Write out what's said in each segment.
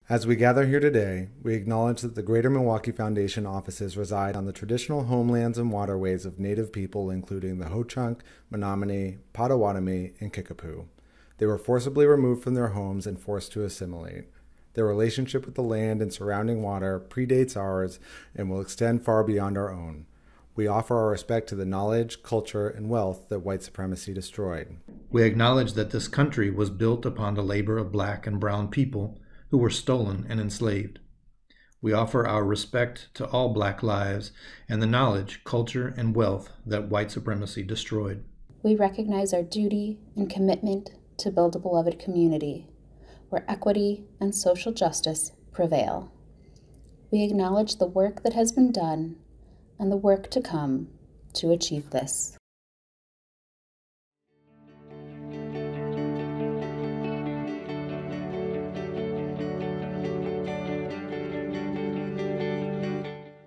As we gather here today, we acknowledge that the Greater Milwaukee Foundation offices reside on the traditional homelands and waterways of Native people, including the Ho-Chunk, Menominee, Potawatomi, and Kickapoo. They were forcibly removed from their homes and forced to assimilate. Their relationship with the land and surrounding water predates ours and will extend far beyond our own. We offer our respect to the knowledge, culture, and wealth that white supremacy destroyed. We acknowledge that this country was built upon the labor of black and brown people who were stolen and enslaved. We offer our respect to all black lives and the knowledge, culture, and wealth that white supremacy destroyed. We recognize our duty and commitment to build a beloved community where equity and social justice prevail. We acknowledge the work that has been done and the work to come to achieve this.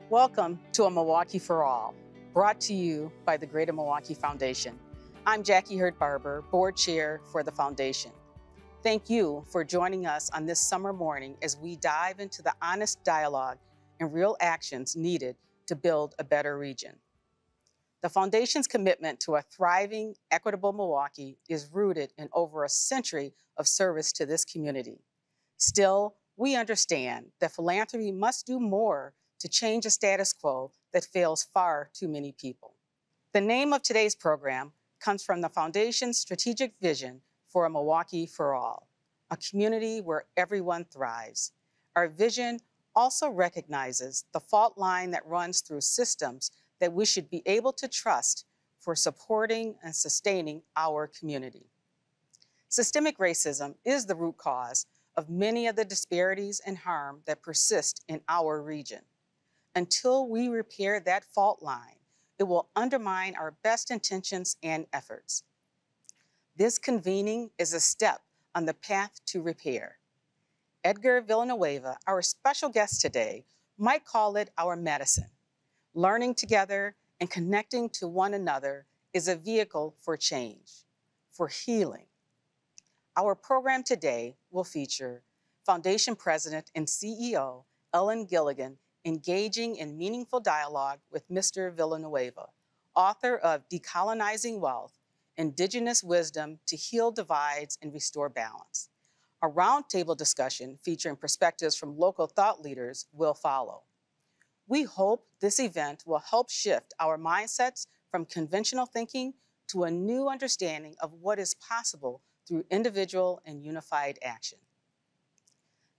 Welcome to A Milwaukee for All, brought to you by the Greater Milwaukee Foundation. I'm Jackie Hurt-Barber, Board Chair for the Foundation. Thank you for joining us on this summer morning as we dive into the honest dialogue and real actions needed to build a better region. The Foundation's commitment to a thriving, equitable Milwaukee is rooted in over a century of service to this community. Still, we understand that philanthropy must do more to change a status quo that fails far too many people. The name of today's program comes from the Foundation's strategic vision for a Milwaukee for all, a community where everyone thrives. Our vision also recognizes the fault line that runs through systems that we should be able to trust for supporting and sustaining our community. Systemic racism is the root cause of many of the disparities and harm that persist in our region. Until we repair that fault line, it will undermine our best intentions and efforts. This convening is a step on the path to repair. Edgar Villanueva, our special guest today, might call it our medicine. Learning together and connecting to one another is a vehicle for change, for healing. Our program today will feature Foundation President and CEO Ellen Gilligan engaging in meaningful dialogue with Mr. Villanueva, author of Decolonizing Wealth, Indigenous Wisdom to Heal Divides and Restore Balance. A roundtable discussion featuring perspectives from local thought leaders will follow. We hope this event will help shift our mindsets from conventional thinking to a new understanding of what is possible through individual and unified action.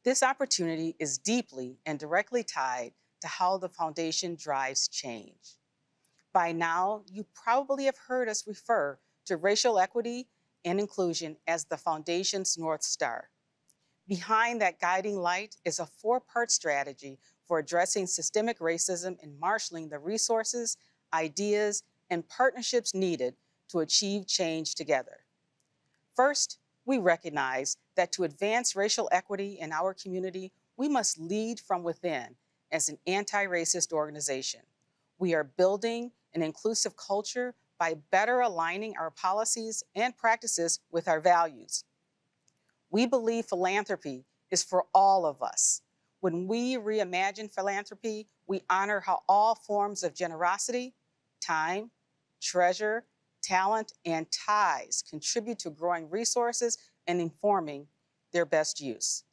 This opportunity is deeply and directly tied to how the Foundation drives change. By now, you probably have heard us refer to racial equity and inclusion as the Foundation's North Star. Behind that guiding light is a four-part strategy for addressing systemic racism and marshaling the resources, ideas, and partnerships needed to achieve change together. First, we recognize that to advance racial equity in our community, we must lead from within as an anti-racist organization. We are building an inclusive culture by better aligning our policies and practices with our values. We believe philanthropy is for all of us. When we reimagine philanthropy, we honor how all forms of generosity, time, treasure, talent, and ties contribute to growing resources and informing their best use.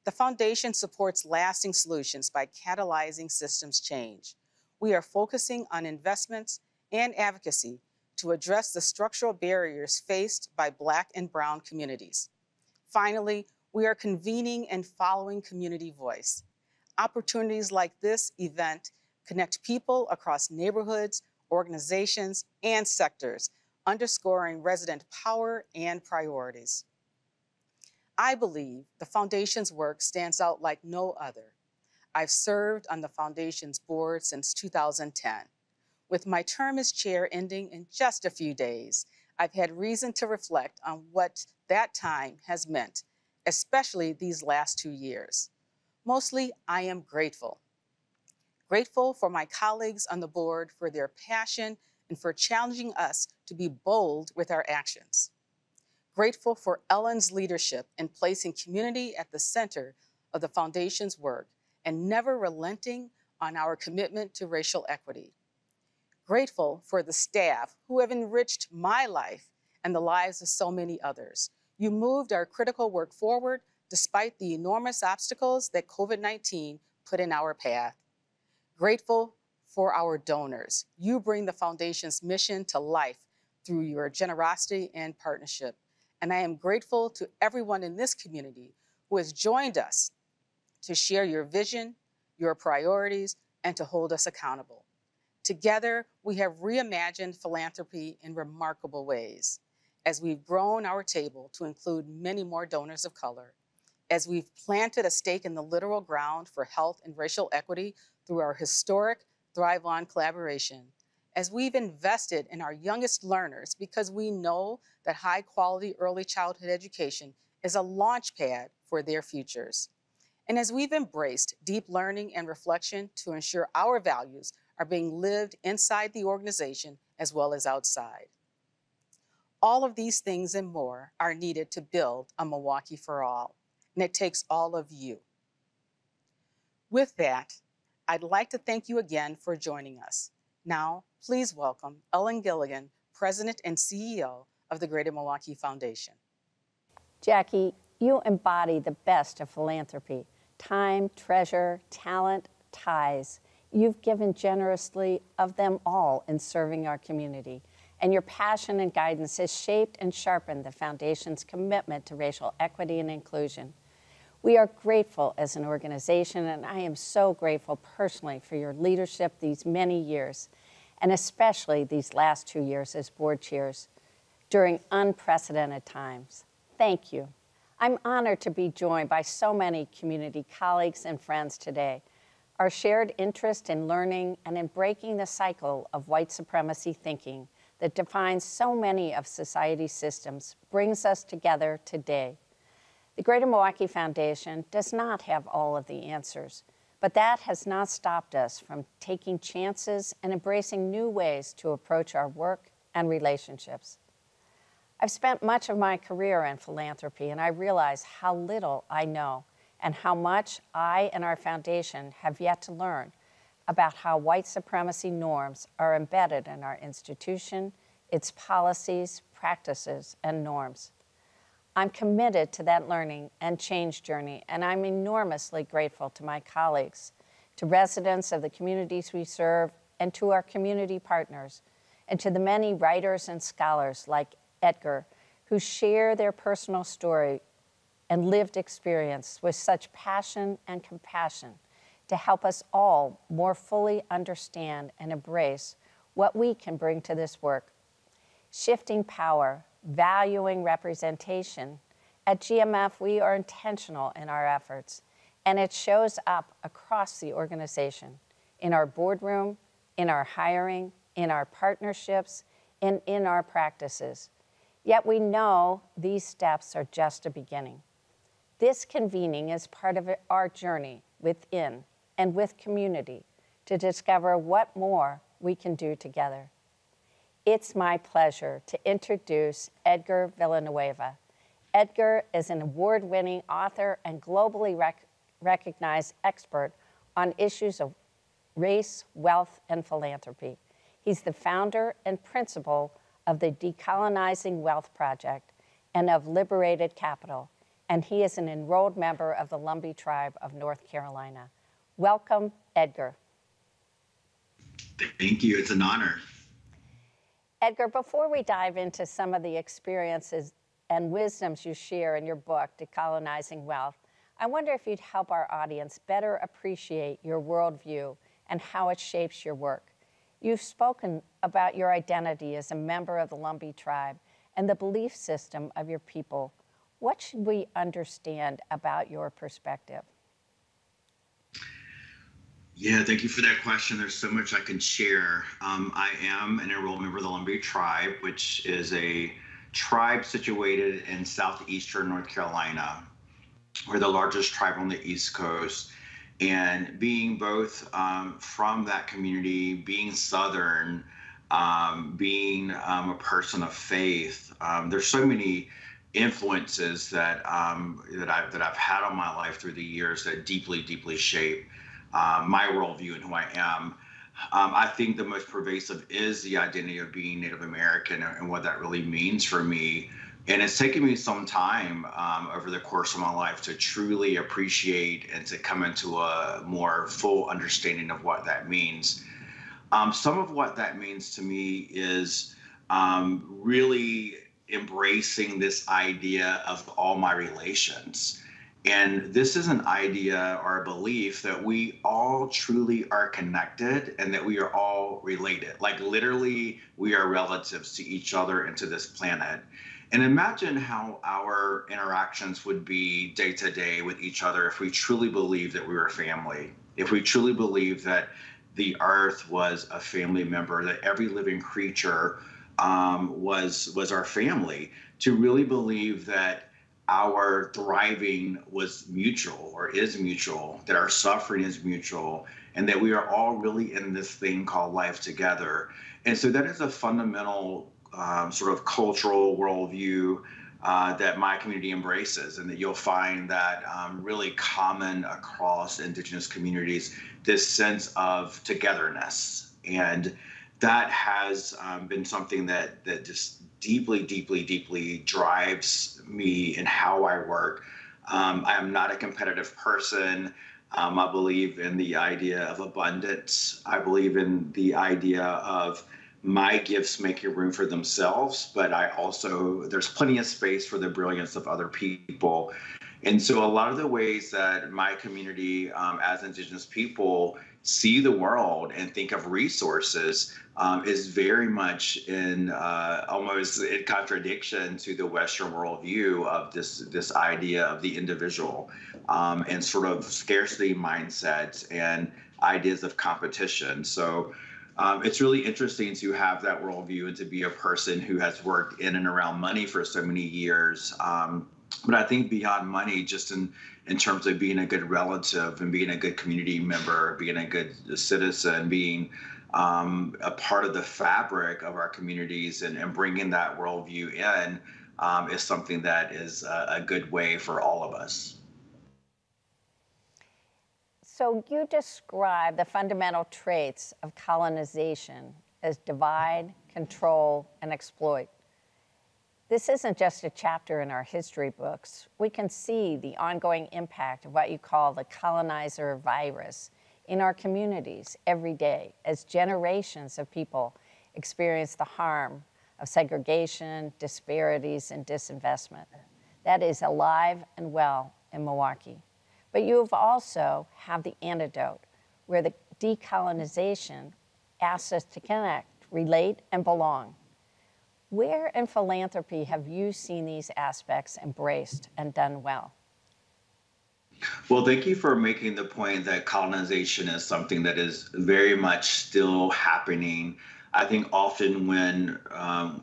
The Foundation supports lasting solutions by catalyzing systems change. We are focusing on investments and advocacy to address the structural barriers faced by Black and Brown communities. Finally, we are convening and following community voice. Opportunities like this event connect people across neighborhoods, organizations, and sectors, underscoring resident power and priorities. I believe the Foundation's work stands out like no other. I've served on the Foundation's board since 2010. With my term as chair ending in just a few days, I've had reason to reflect on what that time has meant, especially these last 2 years. Mostly, I am grateful. Grateful for my colleagues on the board for their passion and for challenging us to be bold with our actions. Grateful for Ellen's leadership in placing community at the center of the Foundation's work and never relenting on our commitment to racial equity. Grateful for the staff who have enriched my life and the lives of so many others. You moved our critical work forward despite the enormous obstacles that COVID-19 put in our path. Grateful for our donors. You bring the Foundation's mission to life through your generosity and partnership. And I am grateful to everyone in this community who has joined us to share your vision, your priorities, and to hold us accountable. Together, we have reimagined philanthropy in remarkable ways. As we've grown our table to include many more donors of color, as we've planted a stake in the literal ground for health and racial equity through our historic Thrive On collaboration, as we've invested in our youngest learners because we know that high-quality early childhood education is a launch pad for their futures, and as we've embraced deep learning and reflection to ensure our values are being lived inside the organization as well as outside. All of these things and more are needed to build a Milwaukee for all, and it takes all of you. With that, I'd like to thank you again for joining us. Now, please welcome Ellen Gilligan, President and CEO of the Greater Milwaukee Foundation. Jackie, you embody the best of philanthropy: time, treasure, talent, ties. You've given generously of them all in serving our community, and your passion and guidance has shaped and sharpened the Foundation's commitment to racial equity and inclusion. We are grateful as an organization, and I am so grateful personally for your leadership these many years, and especially these last 2 years as board chairs during unprecedented times. Thank you. I'm honored to be joined by so many community colleagues and friends today. Our shared interest in learning and in breaking the cycle of white supremacy thinking that defines so many of society's systems brings us together today. The Greater Milwaukee Foundation does not have all of the answers, but that has not stopped us from taking chances and embracing new ways to approach our work and relationships. I've spent much of my career in philanthropy, and I realize how little I know and how much I and our foundation have yet to learn about how white supremacy norms are embedded in our institution, its policies, practices, and norms. I'm committed to that learning and change journey, and I'm enormously grateful to my colleagues, to residents of the communities we serve, and to our community partners, and to the many writers and scholars like Edgar, who share their personal story and lived experience with such passion and compassion to help us all more fully understand and embrace what we can bring to this work. Shifting power, valuing representation. At GMF, we are intentional in our efforts, and it shows up across the organization, in our boardroom, in our hiring, in our partnerships, and in our practices. Yet we know these steps are just a beginning. This convening is part of our journey within and with community to discover what more we can do together. It's my pleasure to introduce Edgar Villanueva. Edgar is an award-winning author and globally recognized expert on issues of race, wealth, and philanthropy. He's the founder and principal of the Decolonizing Wealth Project and of Liberated Capital, and he is an enrolled member of the Lumbee Tribe of North Carolina. Welcome, Edgar. Thank you. It's an honor. Edgar, before we dive into some of the experiences and wisdoms you share in your book, Decolonizing Wealth, I wonder if you'd help our audience better appreciate your worldview and how it shapes your work. You've spoken about your identity as a member of the Lumbee Tribe and the belief system of your people. What should we understand about your perspective? Yeah, thank you for that question. There's so much I can share. I am an enrolled member of the Lumbee Tribe, which is a tribe situated in southeastern North Carolina. We're the largest tribe on the East Coast. And being both from that community, being Southern, being a person of faith, there's so many influences that I've had on my life through the years that deeply shape my worldview and who I am. I think the most pervasive is the identity of being Native American and what that really means for me. And it's taken me some time over the course of my life to truly appreciate and to come into a more full understanding of what that means. Some of what that means to me is really embracing this idea of all my relations. And this is an idea or a belief that we all truly are connected and that we are all related. Like literally, we are relatives to each other and to this planet. And imagine how our interactions would be day to day with each other if we truly believed that we were family, if we truly believed that the earth was a family member, that every living creature was our family, to really believe that our thriving was mutual or is mutual, that our suffering is mutual, and that we are all really in this thing called life together. And so that is a fundamental sort of cultural worldview that my community embraces, and that you'll find that really common across Indigenous communities, this sense of togetherness. And that has been something that just deeply drives me in how I work. I am not a competitive person. I believe in the idea of abundance. I believe in the idea of my gifts making room for themselves, but there's plenty of space for the brilliance of other people. And so a lot of the ways that my community as Indigenous people see the world and think of resources is very much in almost in contradiction to the Western worldview of this idea of the individual and sort of scarcity mindsets and ideas of competition. So it's really interesting to have that worldview and to be a person who has worked in and around money for so many years. But I think beyond money, just in terms of being a good relative and being a good community member, being a good citizen, being a part of the fabric of our communities and bringing that worldview in is something that is a good way for all of us. So you describe the fundamental traits of colonization as divide, control, and exploit. This isn't just a chapter in our history books. We can see the ongoing impact of what you call the colonizer virus in our communities every day as generations of people experience the harm of segregation, disparities, and disinvestment. That is alive and well in Milwaukee. But you have also have the antidote, where the decolonization asks us to connect, relate, and belong. Where in philanthropy have you seen these aspects embraced and done well? Well, thank you for making the point that colonization is something that is very much still happening. I think often when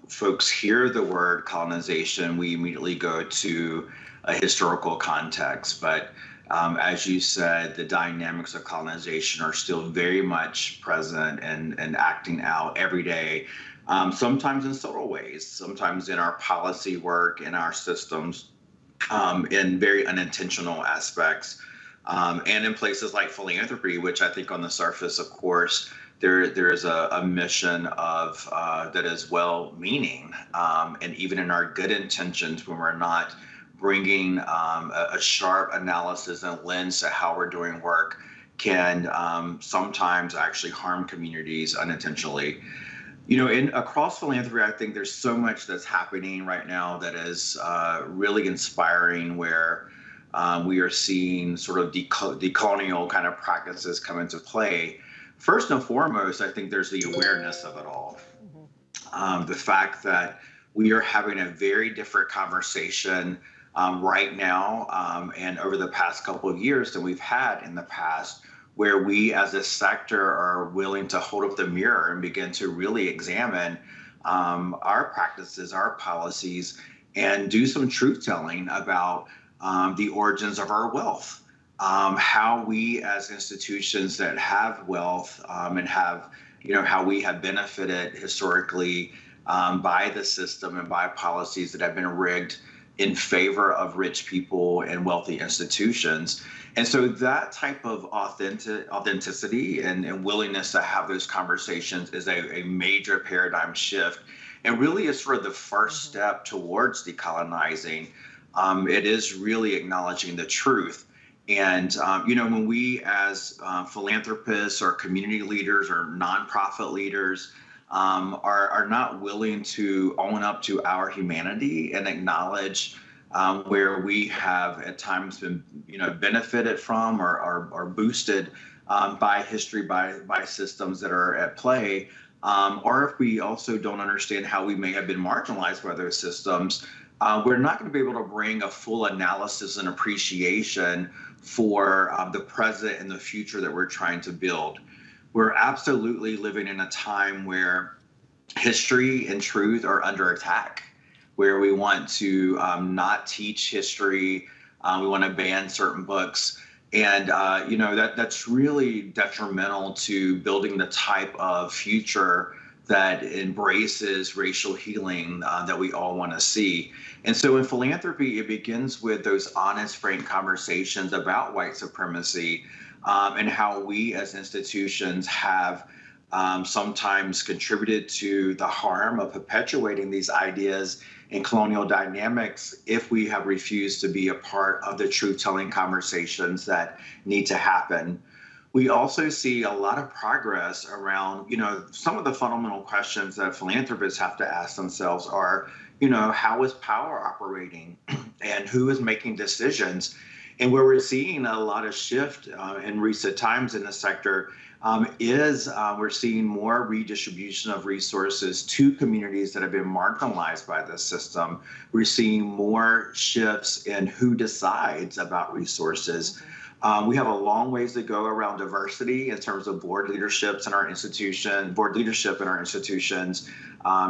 folks hear the word colonization, we immediately go to a historical context. But as you said, the dynamics of colonization are still very much present and acting out every day. Sometimes in subtle ways, sometimes in our policy work, in our systems, in very unintentional aspects, and in places like philanthropy, which I think on the surface, of course, there is a mission of that is well-meaning, and even in our good intentions, when we're not bringing a sharp analysis and lens to how we're doing work, can sometimes actually harm communities unintentionally. You know, across philanthropy, I think there's so much that's happening right now that is really inspiring, where we are seeing sort of decolonial kind of practices come into play. First and foremost, I think there's the awareness of it all. The fact that we are having a very different conversation right now and over the past couple of years than we've had in the past, where we as a sector are willing to hold up the mirror and begin to really examine our practices, our policies, and do some truth telling about the origins of our wealth, how we as institutions that have wealth and have, you know, how we have benefited historically by the system and by policies that have been rigged in favor of rich people and wealthy institutions. And so that type of authenticity and willingness to have those conversations is a major paradigm shift, and really is sort of the first step towards decolonizing. It is really acknowledging the truth. And, when we as philanthropists or community leaders or nonprofit leaders are not willing to own up to our humanity and acknowledge where we have at times been, benefited from or boosted by history, by systems that are at play, or if we also don't understand how we may have been marginalized by those systems, we're not going to be able to bring a full analysis and appreciation for the present and the future that we're trying to build. We're absolutely living in a time where history and truth are under attack, where we want to not teach history. We want to ban certain books. And, that's really detrimental to building the type of future that embraces racial healing that we all want to see. And so in philanthropy, it begins with those honest, frank conversations about white supremacy and how we as institutions have sometimes contributed to the harm of perpetuating these ideas and colonial dynamics if we have refused to be a part of the truth-telling conversations that need to happen. We also see a lot of progress around, some of the fundamental questions that philanthropists have to ask themselves are, how is power operating and who is making decisions? And where we're seeing a lot of shift in recent times in the sector is we're seeing more redistribution of resources to communities that have been marginalized by this system. We're seeing more shifts in who decides about resources. We have a long ways to go around diversity in terms of board leadership in our institutions,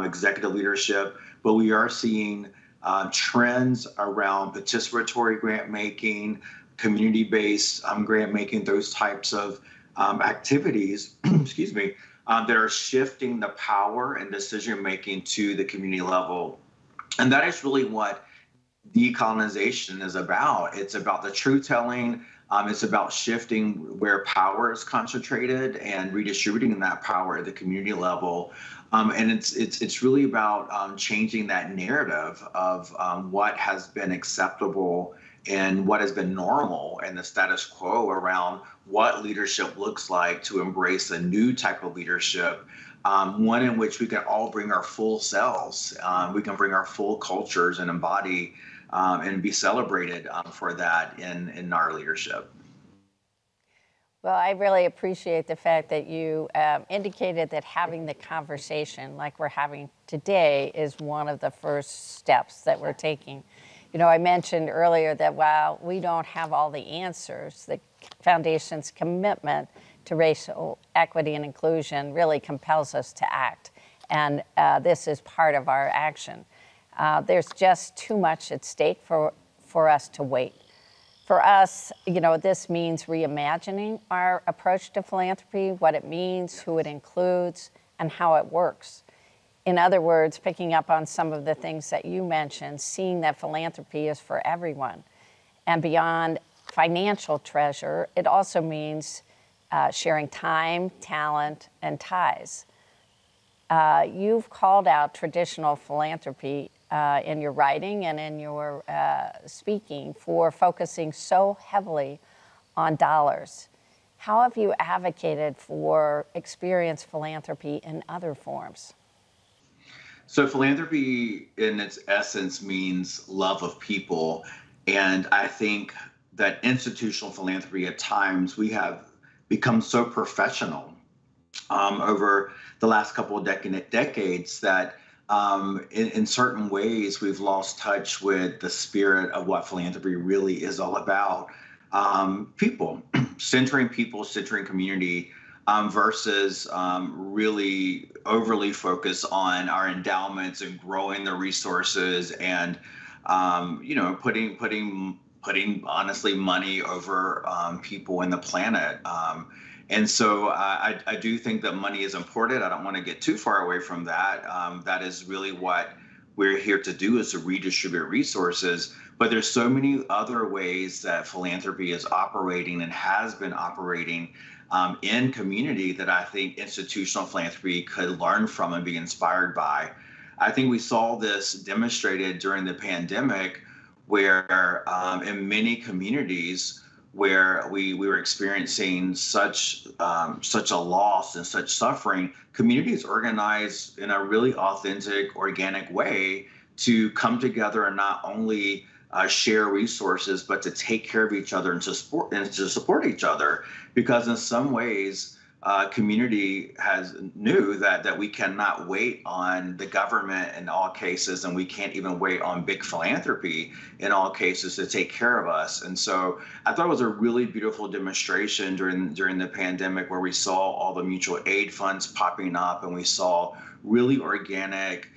executive leadership, but we are seeing trends around participatory grant making, community-based grant making, those types of activities, that are shifting the power and decision making to the community level. And that is really what decolonization is about. It's about the truth telling. It's about shifting where power is concentrated and redistributing that power at the community level. And it's really about changing that narrative of what has been acceptable and what has been normal and the status quo around what leadership looks like, to embrace a new type of leadership, one in which we can all bring our full selves, we can bring our full cultures and embody and be celebrated for that in our leadership. Well, I really appreciate the fact that you indicated that having the conversation like we're having today is one of the first steps that we're taking. I mentioned earlier that while we don't have all the answers, the Foundation's commitment to racial equity and inclusion really compels us to act. And this is part of our action. There's just too much at stake for us to wait. For us, this means reimagining our approach to philanthropy, what it means, who it includes, and how it works. In other words, picking up on some of the things that you mentioned, seeing that philanthropy is for everyone. And beyond financial treasure, it also means sharing time, talent, and ties. You've called out traditional philanthropy in your writing and in your speaking for focusing so heavily on dollars. How have you advocated for experienced philanthropy in other forms? So philanthropy in its essence means love of people. And I think that institutional philanthropy at times, we have become so professional over the last couple of decades that in certain ways we've lost touch with the spirit of what philanthropy really is all about. People, centering community, versus really overly focus on our endowments and growing the resources and putting honestly money over people and the planet. And so I do think that money is important. I don't want to get too far away from that. That is really what we're here to do is to redistribute resources. But there's so many other ways that philanthropy is operating and has been operating in community that I think institutional philanthropy could learn from and be inspired by. I think we saw this demonstrated during the pandemic, where in many communities where we were experiencing such a loss and such suffering, communities organized in a really authentic, organic way to come together and not only share resources, but to take care of each other and to support each other. Because in some ways, community knew that we cannot wait on the government in all cases, and we can't even wait on big philanthropy in all cases to take care of us. And so I thought it was a really beautiful demonstration during the pandemic, where we saw all the mutual aid funds popping up, and we saw really organic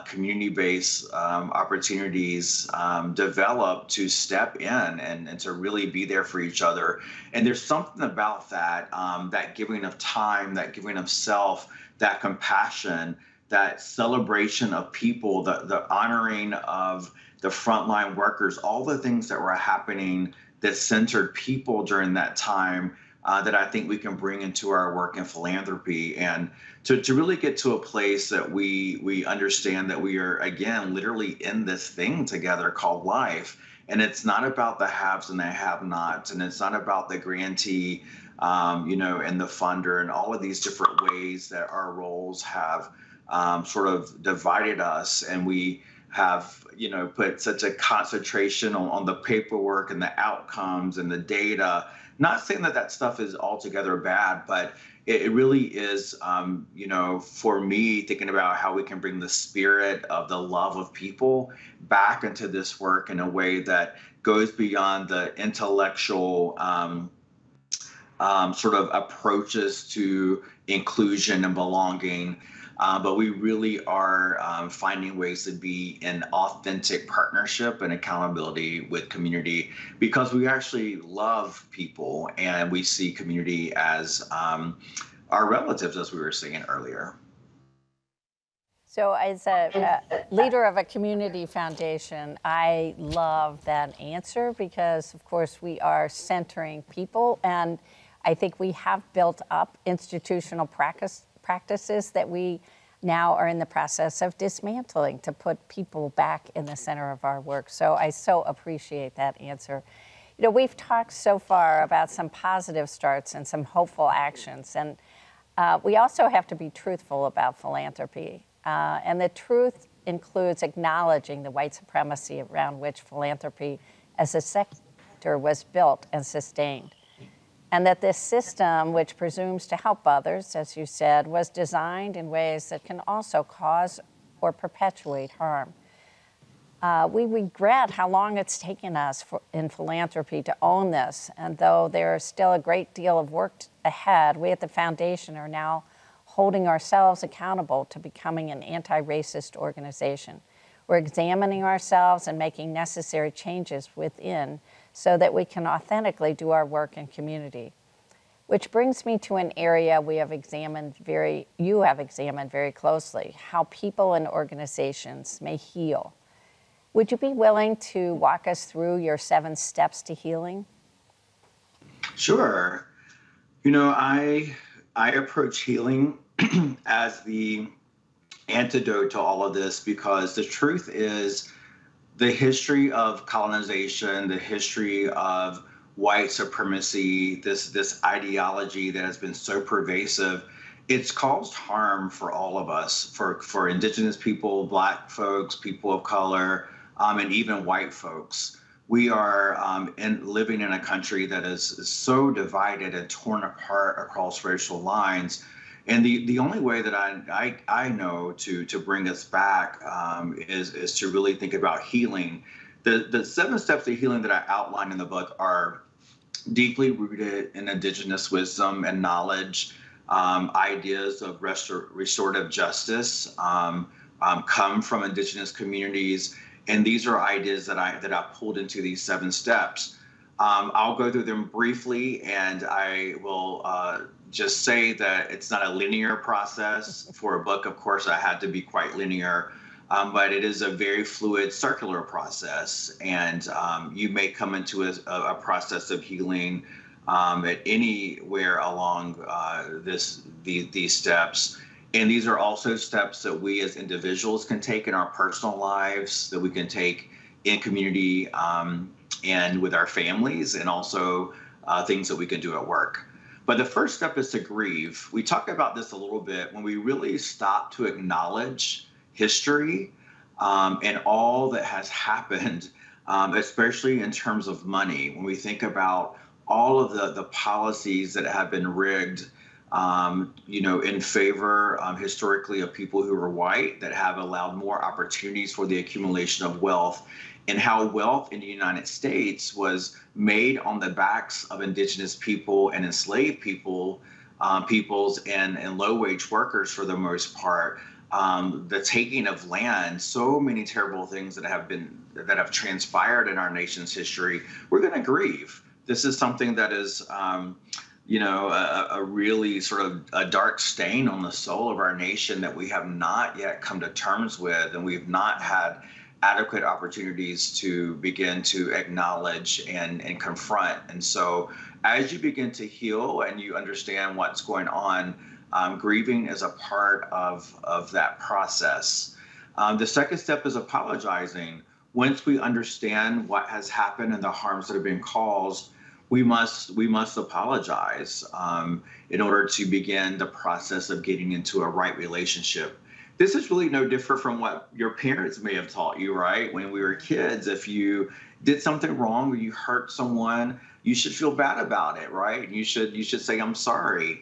community-based opportunities develop to step in and to really be there for each other. And there's something about that, that giving of time, that giving of self, that compassion, that celebration of people, the honoring of the frontline workers, all the things that were happening that centered people during that time, that I think we can bring into our work in philanthropy, and to really get to a place that we understand that we are, again, literally in this thing together called life. And it's not about the haves and the have-nots, and it's not about the grantee, and the funder, and all of these different ways that our roles have sort of divided us. And we have, put such a concentration on the paperwork and the outcomes and the data. Not saying that stuff is altogether bad, but it really is, for me, thinking about how we can bring the spirit of the love of people back into this work in a way that goes beyond the intellectual sort of approaches to inclusion and belonging. But we really are finding ways to be in authentic partnership and accountability with community, because we actually love people and we see community as our relatives, as we were saying earlier. So as a leader of a community foundation, I love that answer, because, of course, we are centering people. And I think we have built up institutional practices that we now are in the process of dismantling to put people back in the center of our work. So I so appreciate that answer. We've talked so far about some positive starts and some hopeful actions. And we also have to be truthful about philanthropy. And the truth includes acknowledging the white supremacy around which philanthropy as a sector was built and sustained. And that this system, which presumes to help others, as you said, was designed in ways that can also cause or perpetuate harm. We regret how long it's taken us in philanthropy to own this. And though there is still a great deal of work ahead, we at the foundation are now holding ourselves accountable to becoming an anti-racist organization. We're examining ourselves and making necessary changes within so that we can authentically do our work in community. Which brings me to an area you have examined very closely, how people and organizations may heal. Would you be willing to walk us through your 7 steps to healing? Sure. I approach healing as the antidote to all of this, because the truth is, the history of colonization, the history of white supremacy, this ideology that has been so pervasive, it's caused harm for all of us, for indigenous people, Black folks, people of color, and even white folks. We are living in a country that is so divided and torn apart across racial lines. And the only way that I know to bring us back is to really think about healing. The 7 steps to healing that I outline in the book are deeply rooted in indigenous wisdom and knowledge. Ideas of restorative justice come from indigenous communities, and these are ideas that I pulled into these 7 steps. I'll go through them briefly, and I will just say that it's not a linear process. For a book, of course, I had to be quite linear. but it is a very fluid, circular process. And you may come into a process of healing at anywhere along these steps. And these are also steps that we as individuals can take in our personal lives, that we can take in community and with our families, and also things that we can do at work. But the first step is to grieve. We talk about this a little bit when we really stop to acknowledge history and all that has happened, especially in terms of money. When we think about all of the policies that have been rigged, in favor historically of people who are white, that have allowed more opportunities for the accumulation of wealth, and how wealth in the United States was made on the backs of indigenous people and enslaved peoples and low-wage workers for the most part. The taking of land, so many terrible things that have transpired in our nation's history. We're going to grieve. This is something that is, a really sort of a dark stain on the soul of our nation that we have not yet come to terms with, and we've not had adequate opportunities to begin to acknowledge and confront. And so as you begin to heal and you understand what's going on, grieving is a part of that process. The second step is apologizing. Once we understand what has happened and the harms that have been caused, we must apologize in order to begin the process of getting into a right relationship. This is really no different from what your parents may have taught you, right? When we were kids, if you did something wrong or you hurt someone, you should feel bad about it, right? You should say, I'm sorry.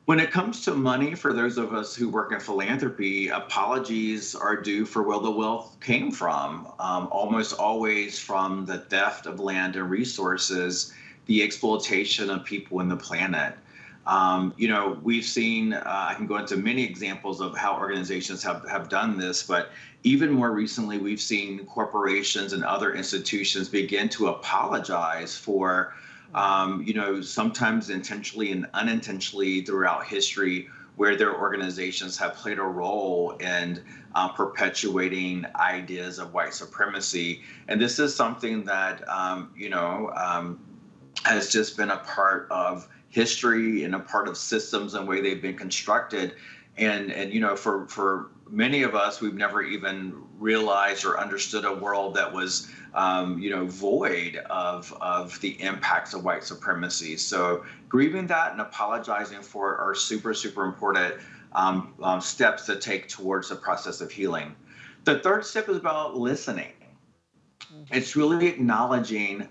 When it comes to money, for those of us who work in philanthropy, apologies are due for where the wealth came from, almost always from the theft of land and resources, the exploitation of people and the planet. We've seen, I can go into many examples of how organizations have done this, but even more recently, we've seen corporations and other institutions begin to apologize for sometimes intentionally and unintentionally throughout history, where their organizations have played a role in perpetuating ideas of white supremacy. And this is something that, has just been a part of history and a part of systems and the way they've been constructed. And for many of us, we've never even realized or understood a world that was void of the impacts of white supremacy. So grieving that and apologizing for it are super, super important steps to take towards the process of healing. The third step is about listening. It's really acknowledging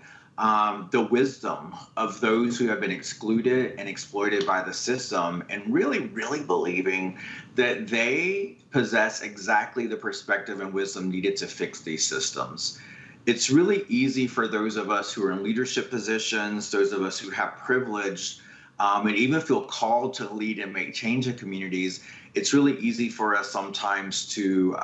the wisdom of those who have been excluded and exploited by the system, and really, really believing that they possess exactly the perspective and wisdom needed to fix these systems. It's really easy for those of us who are in leadership positions, those of us who have privilege, and even feel called to lead and make change in communities. It's really easy for us sometimes to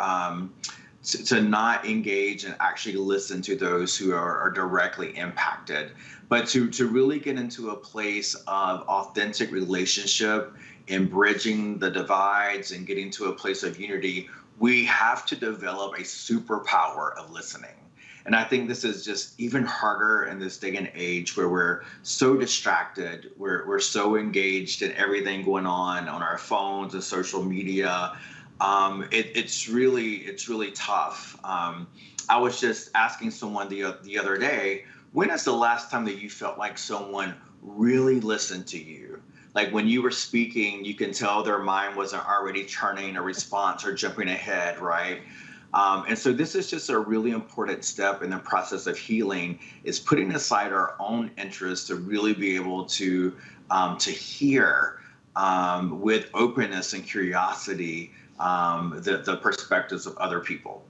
not engage and actually listen to those who are directly impacted, but to really get into a place of authentic relationship and bridging the divides and getting to a place of unity. We have to develop a superpower of listening. And I think this is just even harder in this day and age where we're so distracted, we're so engaged in everything going on our phones and social media. It's really tough. I was just asking someone the other day, when is the last time that you felt like someone really listened to you? Like when you were speaking, you can tell their mind wasn't already churning a response or jumping ahead, right? And so this is just a really important step in the process of healing, is putting aside our own interests to really be able to hear with openness and curiosity the perspectives of other people.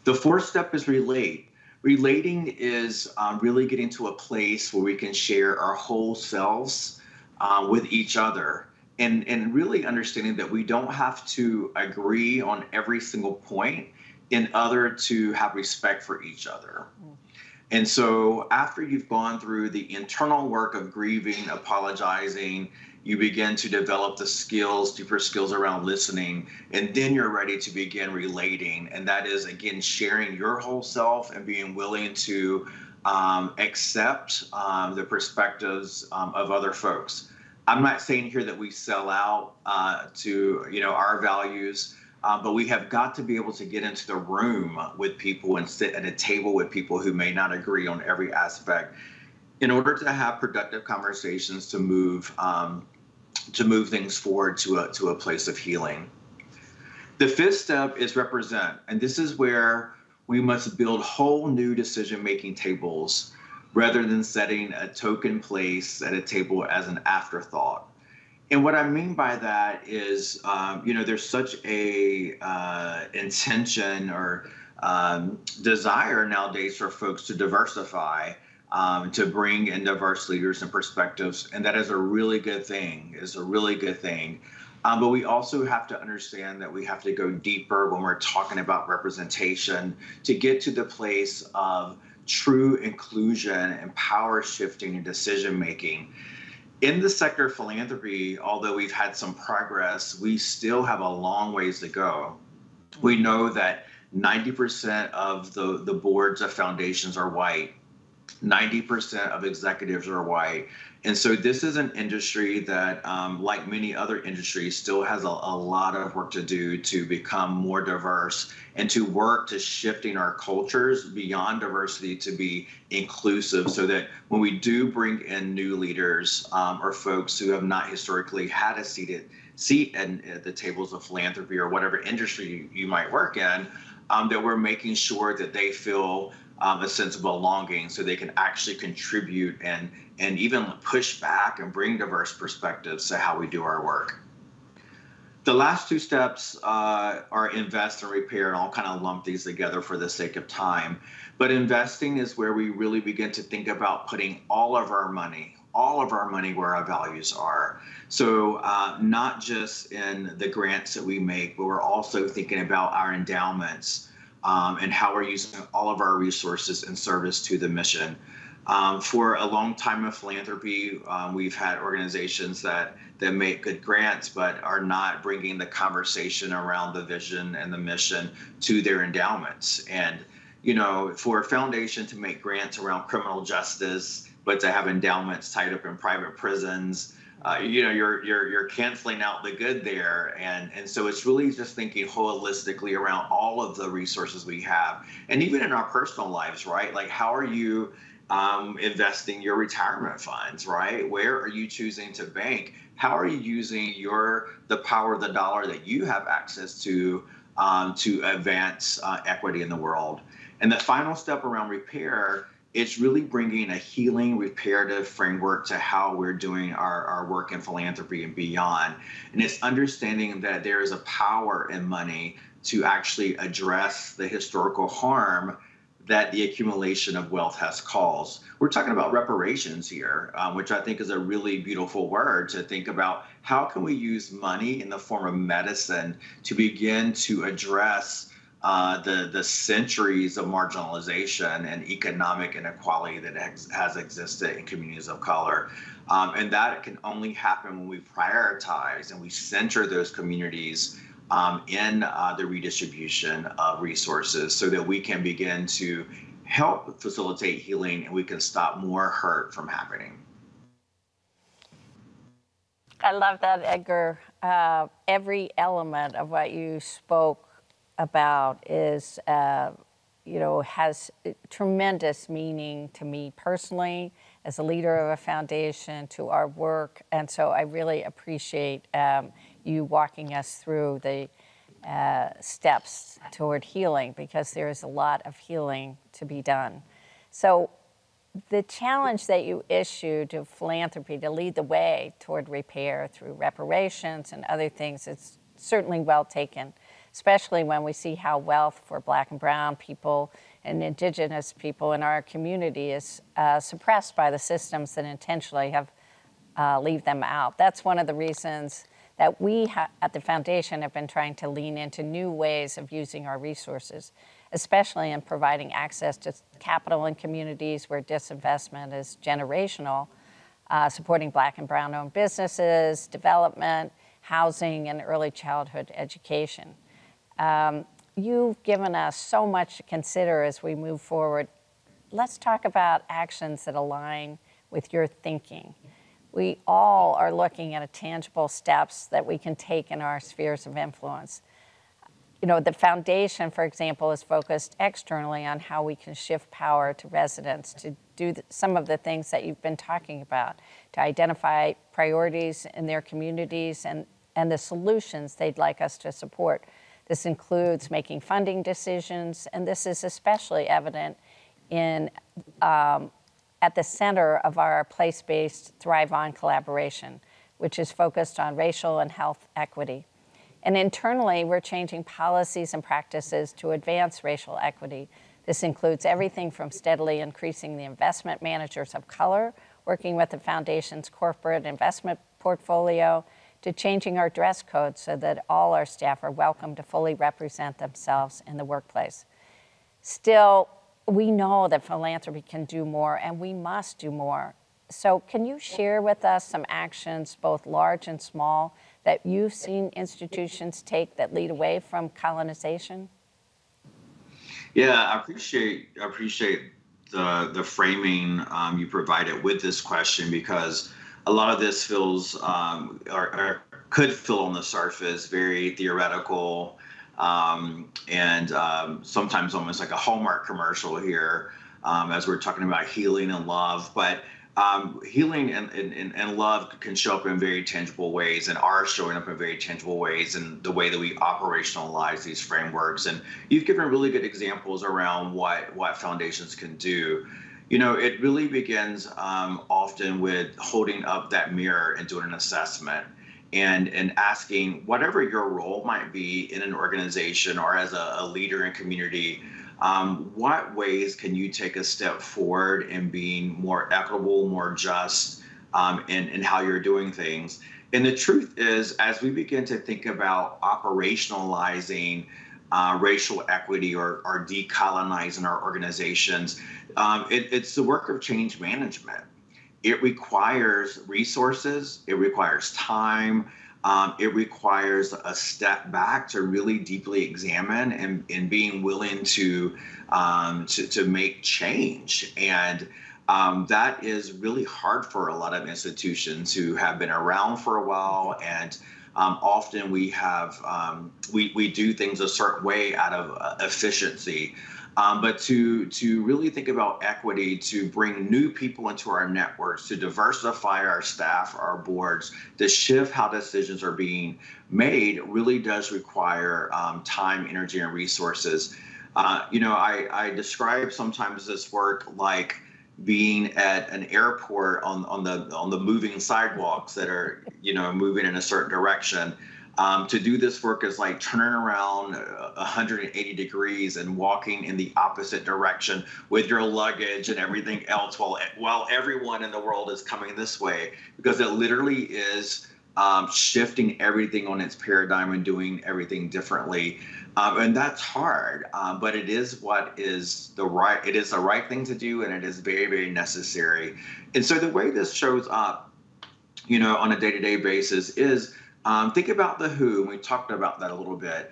The fourth step is relate. Relating is really getting to a place where we can share our whole selves with each other. And really understanding that we don't have to agree on every single point in order to have respect for each other. And so after you've gone through the internal work of grieving, apologizing, you begin to develop the skills, deeper skills around listening, and then you're ready to begin relating. And that is, again, sharing your whole self and being willing to accept the perspectives of other folks. I'm not saying here that we sell out to our values, but we have got to be able to get into the room with people and sit at a table with people who may not agree on every aspect in order to have productive conversations to move things forward to a place of healing. The fifth step is represent, and this is where we must build whole new decision-making tables rather than setting a token place at a table as an afterthought. And what I mean by that is, there's such a intention or desire nowadays for folks to diversify, to bring in diverse leaders and perspectives, and that is a really good thing. But we also have to understand that we have to go deeper when we're talking about representation to get to the place of true inclusion and power shifting and decision making. In the sector of philanthropy, although we've had some progress, we still have a long ways to go. We know that 90% of the boards of foundations are white. 90% of executives are white. And so this is an industry that, like many other industries, still has a lot of work to do to become more diverse and to work to shifting our cultures beyond diversity to be inclusive, so that when we do bring in new leaders or folks who have not historically had a seat at the tables of philanthropy or whatever industry you might work in, that we're making sure that they feel a sense of belonging so they can actually contribute and even push back and bring diverse perspectives to how we do our work. The last two steps are invest and repair, and I'll kind of lump these together for the sake of time. But investing is where we really begin to think about putting all of our money where our values are. So not just in the grants that we make, but we're also thinking about our endowments and how we're using all of our resources in service to the mission. For a long time of philanthropy, we've had organizations that make good grants, but are not bringing the conversation around the vision and the mission to their endowments. And, for a foundation to make grants around criminal justice, but to have endowments tied up in private prisons, you're canceling out the good there. And so it's really just thinking holistically around all of the resources we have. And even in our personal lives, right? Like, how are you investing your retirement funds, right? Where are you choosing to bank? How are you using the power of the dollar that you have access to advance equity in the world? And the final step around repair, it's really bringing a healing, reparative framework to how we're doing our work in philanthropy and beyond. And it's understanding that there is a power in money to actually address the historical harm that the accumulation of wealth has caused. We're talking about reparations here, which I think is a really beautiful word to think about. How can we use money in the form of medicine to begin to address the centuries of marginalization and economic inequality that has existed in communities of color? And that can only happen when we prioritize and we center those communities in the redistribution of resources so that we can begin to help facilitate healing and we can stop more hurt from happening. I love that, Edgar. Every element of what you spoke about is, has tremendous meaning to me personally, as a leader of a foundation, to our work. And so I really appreciate you walking us through the steps toward healing, because there is a lot of healing to be done. So the challenge that you issued to philanthropy to lead the way toward repair through reparations and other things is certainly well taken, especially when we see how wealth for Black and Brown people and Indigenous people in our community is suppressed by the systems that intentionally have leave them out. That's one of the reasons that we at the foundation have been trying to lean into new ways of using our resources. especially in providing access to capital in communities where disinvestment is generational, supporting Black and Brown-owned businesses, development, housing, and early childhood education. You've given us so much to consider as we move forward. Let's talk about actions that align with your thinking. We all are looking at tangible steps that we can take in our spheres of influence. You know, the foundation, for example, is focused externally on how we can shift power to residents to do some of the things that you've been talking about, to identify priorities in their communities and the solutions they'd like us to support. This includes making funding decisions, and this is especially evident in at the center of our place-based Thrive On collaboration, which is focused on racial and health equity. And internally, we're changing policies and practices to advance racial equity. This includes everything from steadily increasing the investment managers of color, working with the Foundation's corporate investment portfolio, to changing our dress code so that all our staff are welcome to fully represent themselves in the workplace. Still, we know that philanthropy can do more, and we must do more. So can you share with us some actions, both large and small, that you've seen institutions take that lead away from colonization? Yeah, I appreciate the framing you provided with this question, because a lot of this feels or could feel on the surface very theoretical, and sometimes almost like a Hallmark commercial here, as we're talking about healing and love. But healing and love can show up in very tangible ways, and are showing up in very tangible ways in the way that we operationalize these frameworks. And you've given really good examples around what foundations can do. You know, it really begins often with holding up that mirror and doing an assessment and asking, whatever your role might be in an organization or as a leader in community, what ways can you take a step forward in being more equitable, more just in how you're doing things? And the truth is, as we begin to think about operationalizing racial equity or decolonizing our organizations, it's the work of change management. It requires resources, it requires time, it requires a step back to really deeply examine and being willing to make change. And that is really hard for a lot of institutions who have been around for a while, and often we do things a certain way out of efficiency. But to really think about equity, to bring new people into our networks, to diversify our staff, our boards, to shift how decisions are being made, really does require time, energy, and resources. I describe sometimes this work like being at an airport on the moving sidewalks that are moving in a certain direction. To do this work is like turning around 180 degrees and walking in the opposite direction with your luggage and everything else while everyone in the world is coming this way, because it literally is shifting everything on its paradigm and doing everything differently. And that's hard, but it is the right thing to do, and it is very, very necessary. And so the way this shows up, on a day-to-day basis is, think about the who, and we talked about that a little bit.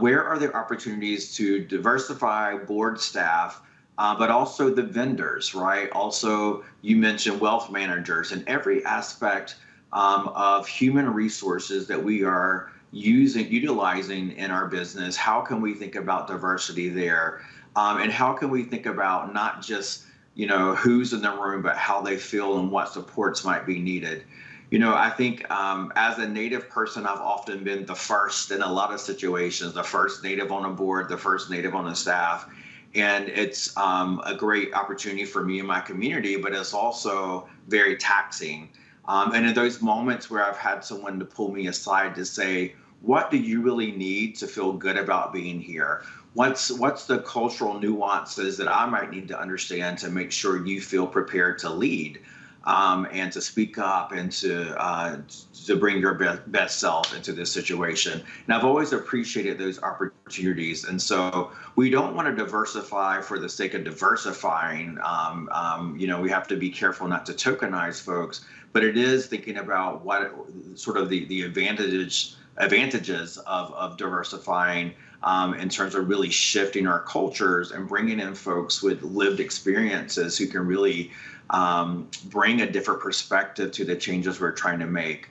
Where are there opportunities to diversify board staff, but also the vendors, right? Also, you mentioned wealth managers, and every aspect of human resources that we are utilizing in our business. How can we think about diversity there? And how can we think about not just, who's in the room, but how they feel and what supports might be needed? I think as a Native person, I've often been the first in a lot of situations, the first Native on a board, the first Native on a staff. And it's a great opportunity for me and my community, but it's also very taxing. And in those moments where I've had someone to pull me aside to say, what do you really need to feel good about being here? What's the cultural nuances that I might need to understand to make sure you feel prepared to lead? and to speak up and to bring your best self into this situation. And I've always appreciated those opportunities. And so we don't want to diversify for the sake of diversifying. We have to be careful not to tokenize folks, but it is thinking about what sort of the advantages of diversifying in terms of really shifting our cultures and bringing in folks with lived experiences who can really bring a different perspective to the changes we're trying to make.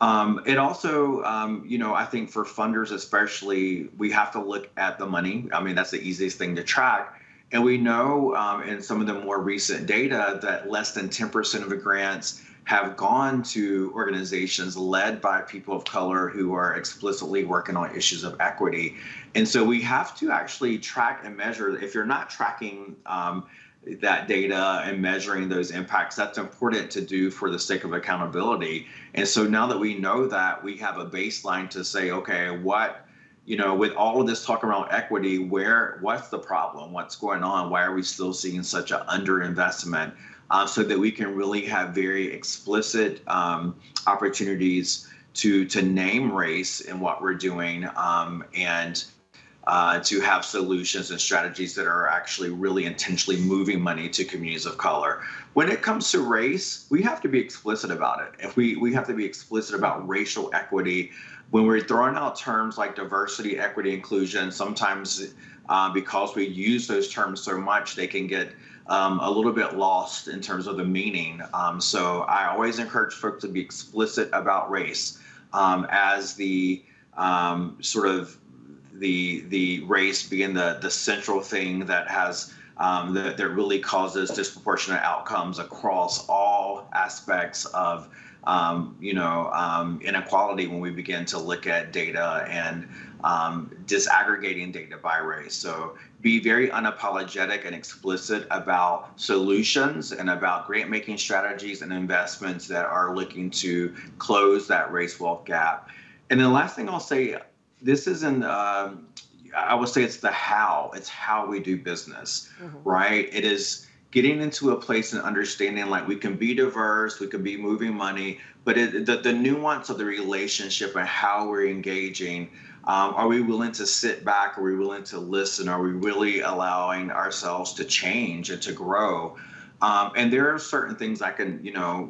It also, I think for funders especially, we have to look at the money. I mean, that's the easiest thing to track. And we know in some of the more recent data that less than 10% of the grants have gone to organizations led by people of color who are explicitly working on issues of equity. And so we have to actually track and measure. If you're not tracking that data and measuring those impacts, that's important to do for the sake of accountability. And so now that we know that, we have a baseline to say, okay, with all of this talk around equity, what's the problem? What's going on? Why are we still seeing such an underinvestment? So that we can really have very explicit opportunities to name race in what we're doing, and to have solutions and strategies that are actually really intentionally moving money to communities of color. When it comes to race, we have to be explicit about it. If we have to be explicit about racial equity. When we're throwing out terms like diversity, equity, inclusion, sometimes because we use those terms so much, they can get a little bit lost in terms of the meaning. So I always encourage folks to be explicit about race as the sort of the race being the central thing that has that really causes disproportionate outcomes across all aspects of inequality when we begin to look at data and disaggregating data by race. So be very unapologetic and explicit about solutions and about grant-making strategies and investments that are looking to close that race wealth gap. And then the last thing I'll say, this isn't, I would say it's the how. It's how we do business, right? It is getting into a place and understanding like we can be diverse, we can be moving money, but the nuance of the relationship and how we're engaging. Are we willing to sit back? Are we willing to listen? Are we really allowing ourselves to change and to grow? And there are certain things I can,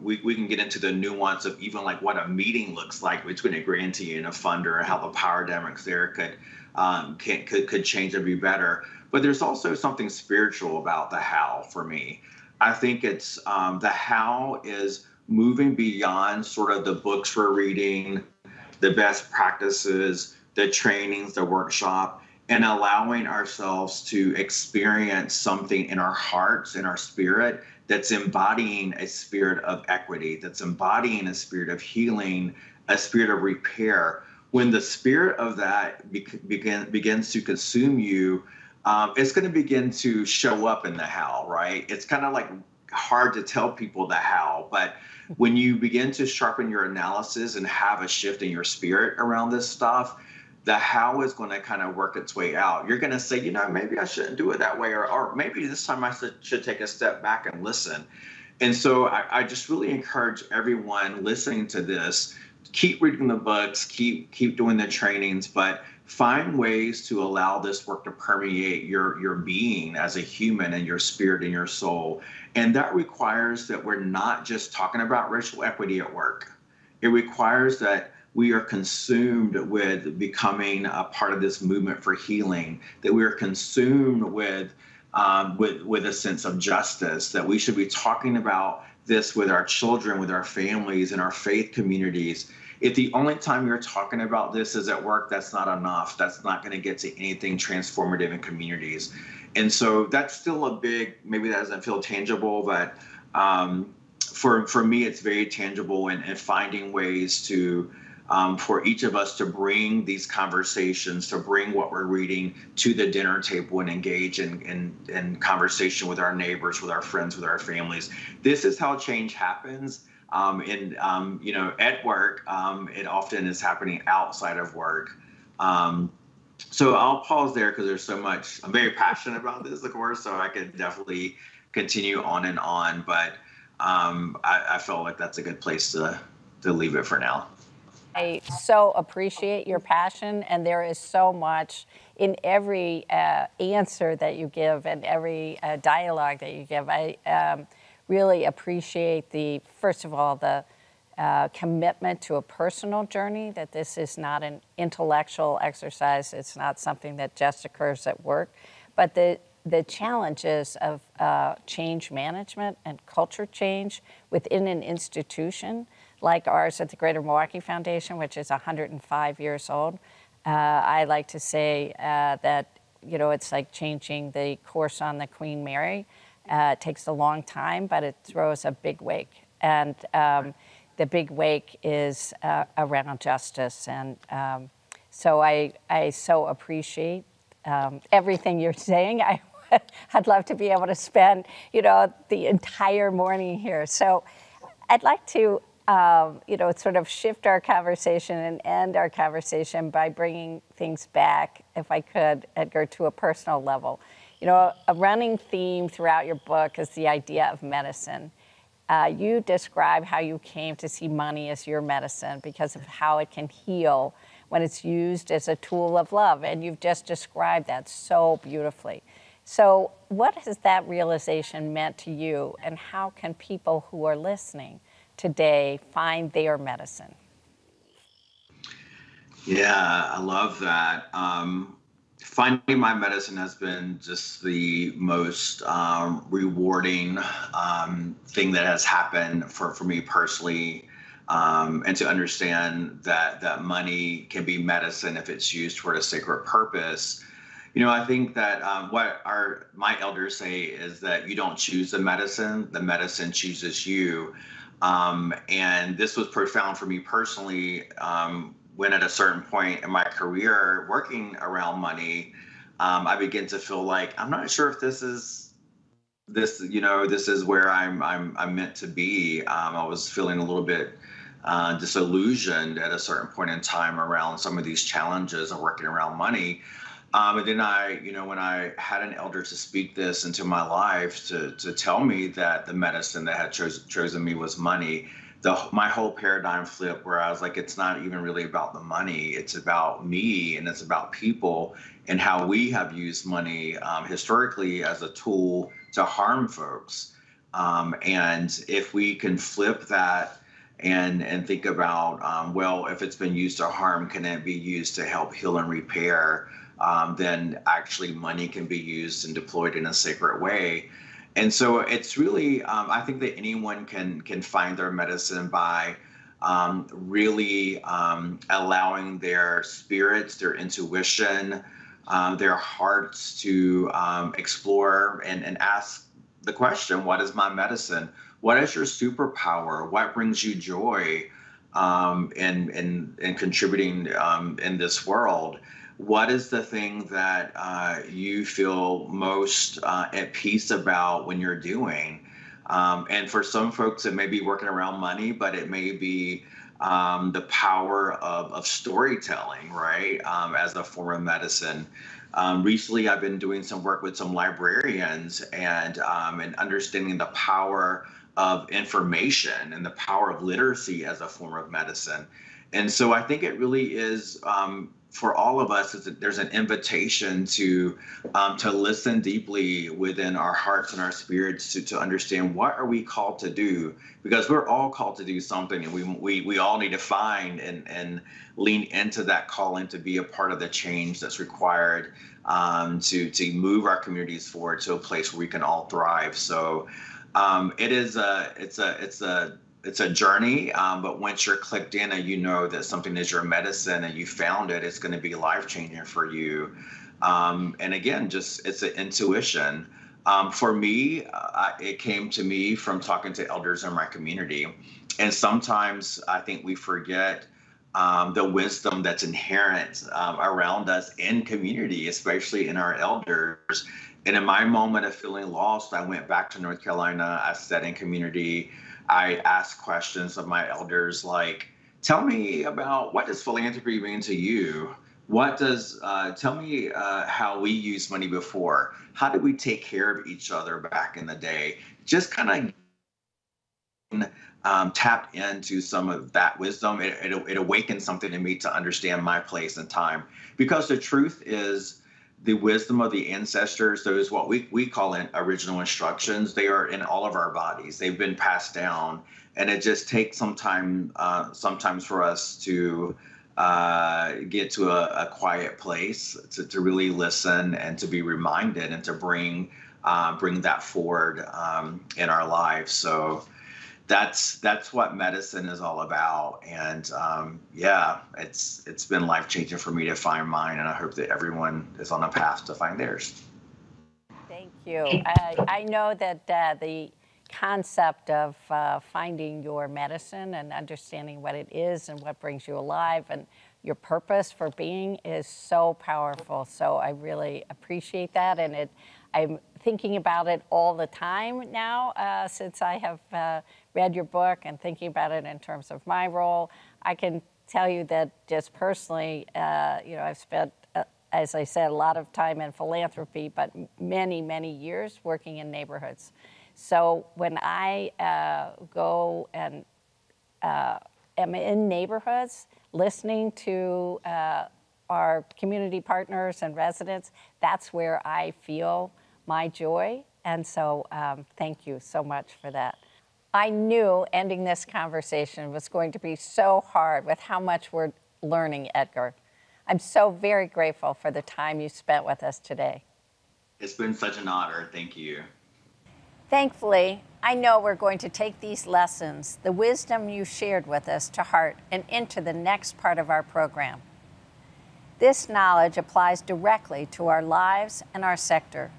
we can get into the nuance of even like what a meeting looks like between a grantee and a funder and how the power dynamics there could change and be better. But there's also something spiritual about the how for me. I think it's the how is moving beyond sort of the books we're reading, the best practices, the trainings, the workshop, and allowing ourselves to experience something in our hearts, in our spirit, that's embodying a spirit of equity, that's embodying a spirit of healing, a spirit of repair. When the spirit of that begins to consume you, it's going to begin to show up in the how, right? It's kind of like hard to tell people the how, but when you begin to sharpen your analysis and have a shift in your spirit around this stuff, the how is going to kind of work its way out. You're going to say, maybe I shouldn't do it that way, or maybe this time I should take a step back and listen. And so I just really encourage everyone listening to this, keep reading the books, keep doing the trainings, but find ways to allow this work to permeate your being as a human and your spirit and your soul. And that requires that we're not just talking about racial equity at work. It requires that we are consumed with becoming a part of this movement for healing, that we are consumed with a sense of justice, that we should be talking about this with our children, with our families, and our faith communities. If the only time you're talking about this is at work, that's not enough. That's not going to get to anything transformative in communities. And so that's still a big, maybe that doesn't feel tangible, but for me, it's very tangible in finding ways to for each of us to bring these conversations, to bring what we're reading to the dinner table and engage in conversation with our neighbors, with our friends, with our families. This is how change happens. At work, it often is happening outside of work. So I'll pause there because there's so much. I'm very passionate about this, of course, so I could definitely continue on and on. But I felt like that's a good place to leave it for now. I so appreciate your passion, and there is so much in every answer that you give and every dialogue that you give. I really appreciate first of all, the commitment to a personal journey, that this is not an intellectual exercise. It's not something that just occurs at work, but the challenges of change management and culture change within an institution like ours at the Greater Milwaukee Foundation, which is 105 years old. I like to say that, it's like changing the course on the Queen Mary. It takes a long time, but it throws a big wake. And the big wake is around justice. And so I so appreciate everything you're saying. I'd love to be able to spend, the entire morning here. So I'd like to sort of shift our conversation and end our conversation by bringing things back, if I could, Edgar, to a personal level. A running theme throughout your book is the idea of medicine. You describe how you came to see money as your medicine because of how it can heal when it's used as a tool of love. And you've just described that so beautifully. So what has that realization meant to you, and how can people who are listening today find their medicine? Yeah, I love that. Finding my medicine has been just the most rewarding thing that has happened for me personally. And to understand that money can be medicine if it's used for a sacred purpose. I think that what my elders say is that you don't choose the medicine chooses you. And this was profound for me personally, when at a certain point in my career working around money, I began to feel like, I'm not sure if this is where I'm meant to be. I was feeling a little bit disillusioned at a certain point in time around some of these challenges of working around money. And then when I had an elder to speak this into my life, to tell me that the medicine that had chosen me was money, my whole paradigm flipped, where I was like, it's not even really about the money. It's about me, and it's about people, and how we have used money historically as a tool to harm folks. And if we can flip that and think about, well, if it's been used to harm, can it be used to help heal and repair? Then actually money can be used and deployed in a sacred way. And so it's really, I think that anyone can find their medicine by really allowing their spirits, their intuition, their hearts to explore and ask the question, what is my medicine? What is your superpower? What brings you joy in contributing in this world? What is the thing that you feel most at peace about when you're doing? And for some folks, it may be working around money, but it may be the power of storytelling, right? As a form of medicine. Recently, I've been doing some work with some librarians and understanding the power of information and the power of literacy as a form of medicine. And so I think it really is, for all of us, there's an invitation to listen deeply within our hearts and our spirits to understand, what are we called to do? Because we're all called to do something, and we all need to find and lean into that calling to be a part of the change that's required to move our communities forward to a place where we can all thrive. So it's a journey, but once you're clicked in and you know that something is your medicine and you found it, it's going to be life-changing for you. And again, it's an intuition. For me, it came to me from talking to elders in my community. And sometimes I think we forget the wisdom that's inherent around us in community, especially in our elders. And in my moment of feeling lost, I went back to North Carolina. I sat in community. I asked questions of my elders like, tell me about, what does philanthropy mean to you? Tell me how we used money before. How did we take care of each other back in the day? Just kind of tapped into some of that wisdom, it awakened something in me to understand my place and time. Because the truth is, the wisdom of the ancestors, those what we call original instructions, they are in all of our bodies. They've been passed down, and it just takes some time sometimes for us to get to a quiet place to really listen and to be reminded and to bring that forward in our lives. So that's what medicine is all about. And it's been life-changing for me to find mine, and I hope that everyone is on a path to find theirs. Thank you. I know that the concept of finding your medicine and understanding what it is and what brings you alive and your purpose for being is so powerful. So I really appreciate that, and I'm thinking about it all the time now since I have read your book and thinking about it in terms of my role. I can tell you that just personally, I've spent, as I said, a lot of time in philanthropy, but many, many years working in neighborhoods. So when I go and am in neighborhoods, listening to our community partners and residents, that's where I feel my joy. And so thank you so much for that. I knew ending this conversation was going to be so hard with how much we're learning, Edgar. I'm so very grateful for the time you spent with us today. It's been such an honor. Thank you. Thankfully, I know we're going to take these lessons, the wisdom you shared with us, to heart and into the next part of our program. This knowledge applies directly to our lives and our sector.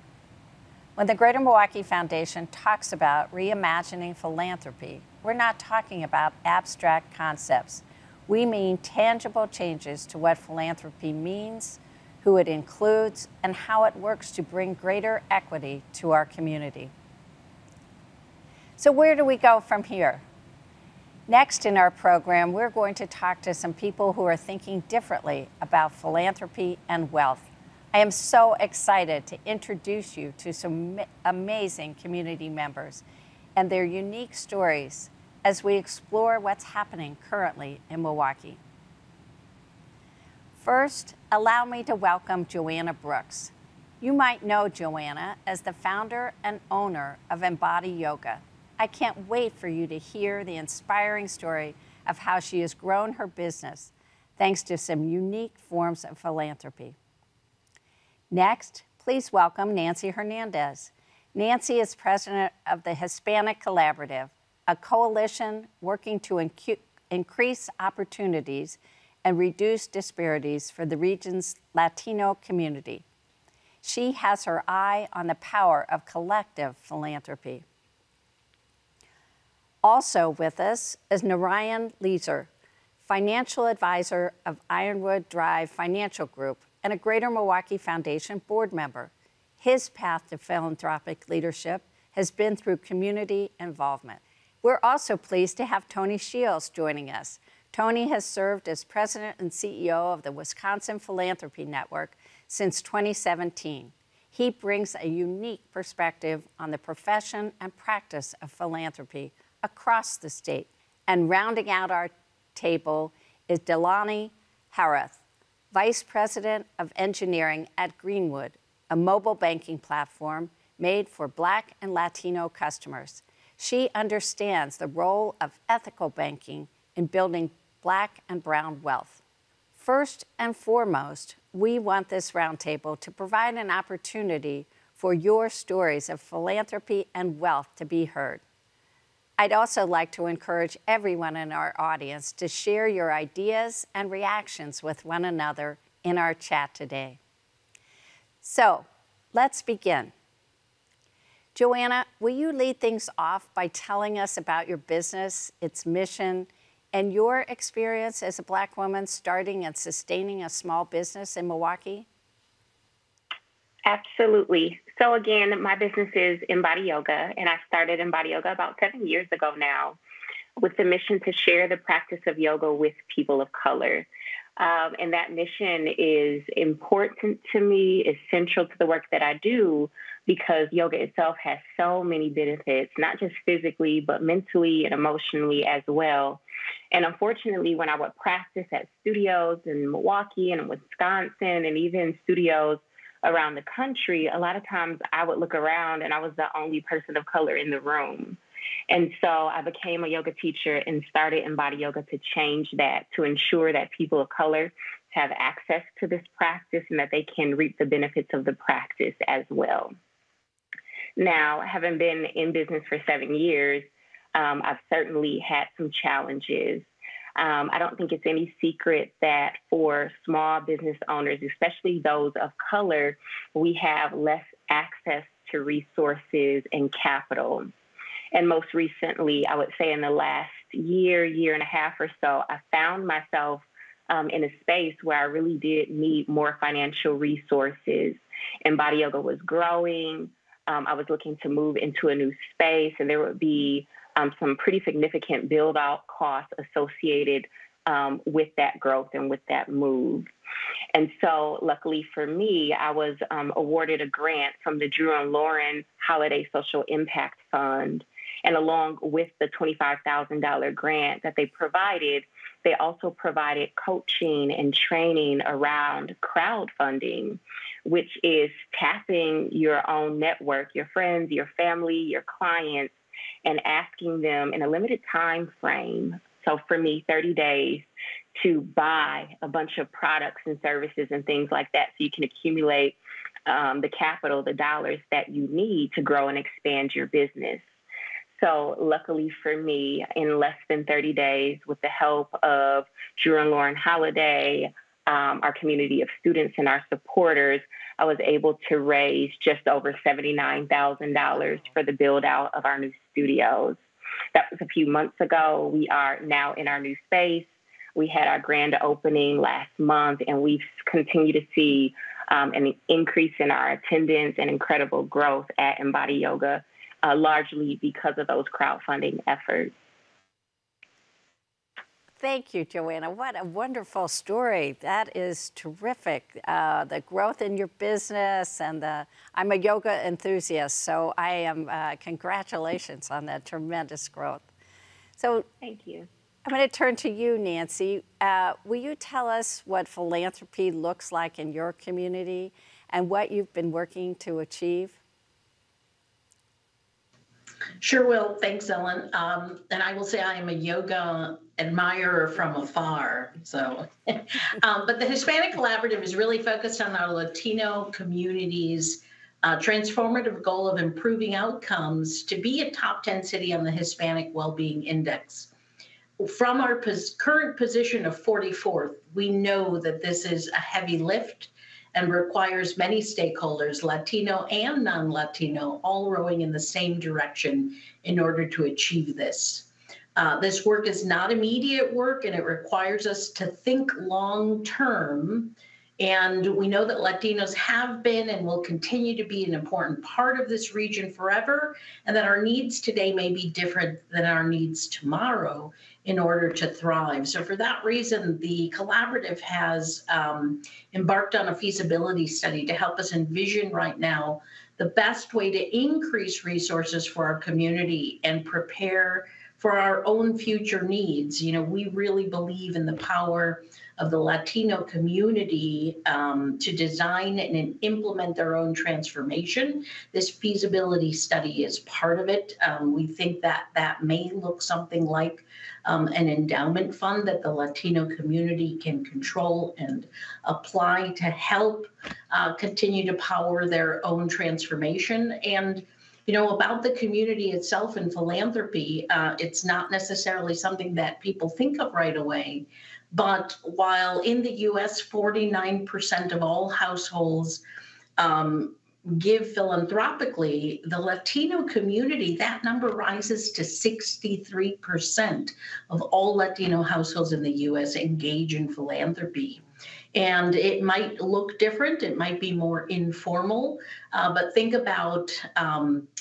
When the Greater Milwaukee Foundation talks about reimagining philanthropy, we're not talking about abstract concepts. We mean tangible changes to what philanthropy means, who it includes, and how it works to bring greater equity to our community. So where do we go from here? Next in our program, we're going to talk to some people who are thinking differently about philanthropy and wealth. I am so excited to introduce you to some amazing community members and their unique stories as we explore what's happening currently in Milwaukee. First, allow me to welcome Joanna Brooks. You might know Joanna as the founder and owner of Embody Yoga. I can't wait for you to hear the inspiring story of how she has grown her business thanks to some unique forms of philanthropy. Next, please welcome Nancy Hernandez. Nancy is president of the Hispanic Collaborative, a coalition working to increase opportunities and reduce disparities for the region's Latino community. She has her eye on the power of collective philanthropy. Also with us is Narayan Leeser, financial advisor of Ironwood Drive Financial Group and a Greater Milwaukee Foundation board member. His path to philanthropic leadership has been through community involvement. We're also pleased to have Tony Shields joining us. Tony has served as president and CEO of the Wisconsin Philanthropy Network since 2017. He brings a unique perspective on the profession and practice of philanthropy across the state. And rounding out our table is Delani Harath, Vice President of Engineering at Greenwood, a mobile banking platform made for Black and Latino customers. She understands the role of ethical banking in building Black and brown wealth. First and foremost, we want this roundtable to provide an opportunity for your stories of philanthropy and wealth to be heard. I'd also like to encourage everyone in our audience to share your ideas and reactions with one another in our chat today. So, let's begin. Joanna, will you lead things off by telling us about your business, its mission, and your experience as a Black woman starting and sustaining a small business in Milwaukee? Absolutely. So again, my business is Embody Yoga, and I started Embody Yoga about 7 years ago now with the mission to share the practice of yoga with people of color. And that mission is important to me, essential to the work that I do, because yoga itself has so many benefits, not just physically, but mentally and emotionally as well. And unfortunately, when I would practice at studios in Milwaukee and in Wisconsin, and even studios around the country, a lot of times I would look around and I was the only person of color in the room. And so I became a yoga teacher and started Embody Yoga to change that, to ensure that people of color have access to this practice and that they can reap the benefits of the practice as well. Now, having been in business for 7 years, I've certainly had some challenges. I don't think it's any secret that for small business owners, especially those of color, we have less access to resources and capital. And most recently, I would say in the last year and a half or so, I found myself in a space where I really did need more financial resources. And Body Yoga was growing. I was looking to move into a new space, and there would be some pretty significant build-out costs associated with that growth and with that move. And so luckily for me, I was awarded a grant from the Drew and Lauren Holiday Social Impact Fund. And along with the $25,000 grant that they provided, they also provided coaching and training around crowdfunding, which is tapping your own network, your friends, your family, your clients, and asking them in a limited time frame, so for me, 30 days, to buy a bunch of products and services and things like that so you can accumulate the capital, the dollars that you need to grow and expand your business. So luckily for me, in less than 30 days, with the help of Drew and Lauren Holiday, our community of students and our supporters, I was able to raise just over $79,000 for the build out of our new studios. That was a few months ago. We are now in our new space. We had our grand opening last month, and we've continued to see an increase in our attendance and incredible growth at Embody Yoga, largely because of those crowdfunding efforts. Thank you, Joanna. What a wonderful story. That is terrific. The growth in your business, and I'm a yoga enthusiast, so I am, congratulations on that tremendous growth. So thank you. I'm going to turn to you, Nancy. Will you tell us what philanthropy looks like in your community and what you've been working to achieve? Sure will. Thanks, Ellen. And I will say I am a yoga admirer from afar. So, but the Hispanic Collaborative is really focused on our Latino community's transformative goal of improving outcomes to be a top 10 city on the Hispanic Wellbeing Index. From our current position of 44th, we know that this is a heavy lift and requires many stakeholders, Latino and non-Latino, all rowing in the same direction in order to achieve this. This work is not immediate work, and it requires us to think long-term. And we know that Latinos have been and will continue to be an important part of this region forever, and that our needs today may be different than our needs tomorrow in order to thrive. So for that reason, the collaborative has embarked on a feasibility study to help us envision right now the best way to increase resources for our community and prepare for our own future needs. You know, we really believe in the power of the Latino community to design and implement their own transformation. This feasibility study is part of it. We think that that may look something like an endowment fund that the Latino community can control and apply to help continue to power their own transformation. And you know, about the community itself and philanthropy, it's not necessarily something that people think of right away. But while in the US, 49% of all households give philanthropically, the Latino community, that number rises to 63% of all Latino households in the US engage in philanthropy. And it might look different, it might be more informal, but think about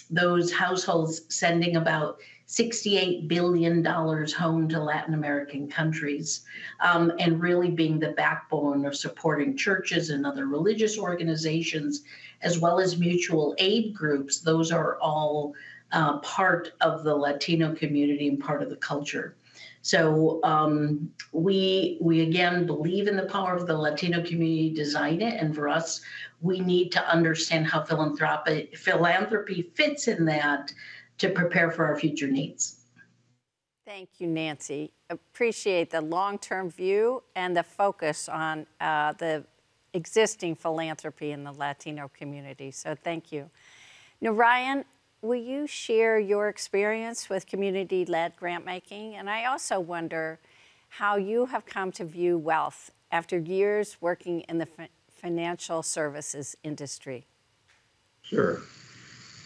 those households sending about $68 billion home to Latin American countries, and really being the backbone of supporting churches and other religious organizations, as well as mutual aid groups. Those are all part of the Latino community and part of the culture. So we again believe in the power of the Latino community to design it, and for us, we need to understand how philanthropy fits in that to prepare for our future needs. Thank you, Nancy. Appreciate the long-term view and the focus on the existing philanthropy in the Latino community. So thank you. Now, Ryan, will you share your experience with community-led grant making? And I also wonder how you have come to view wealth after years working in the financial services industry. Sure.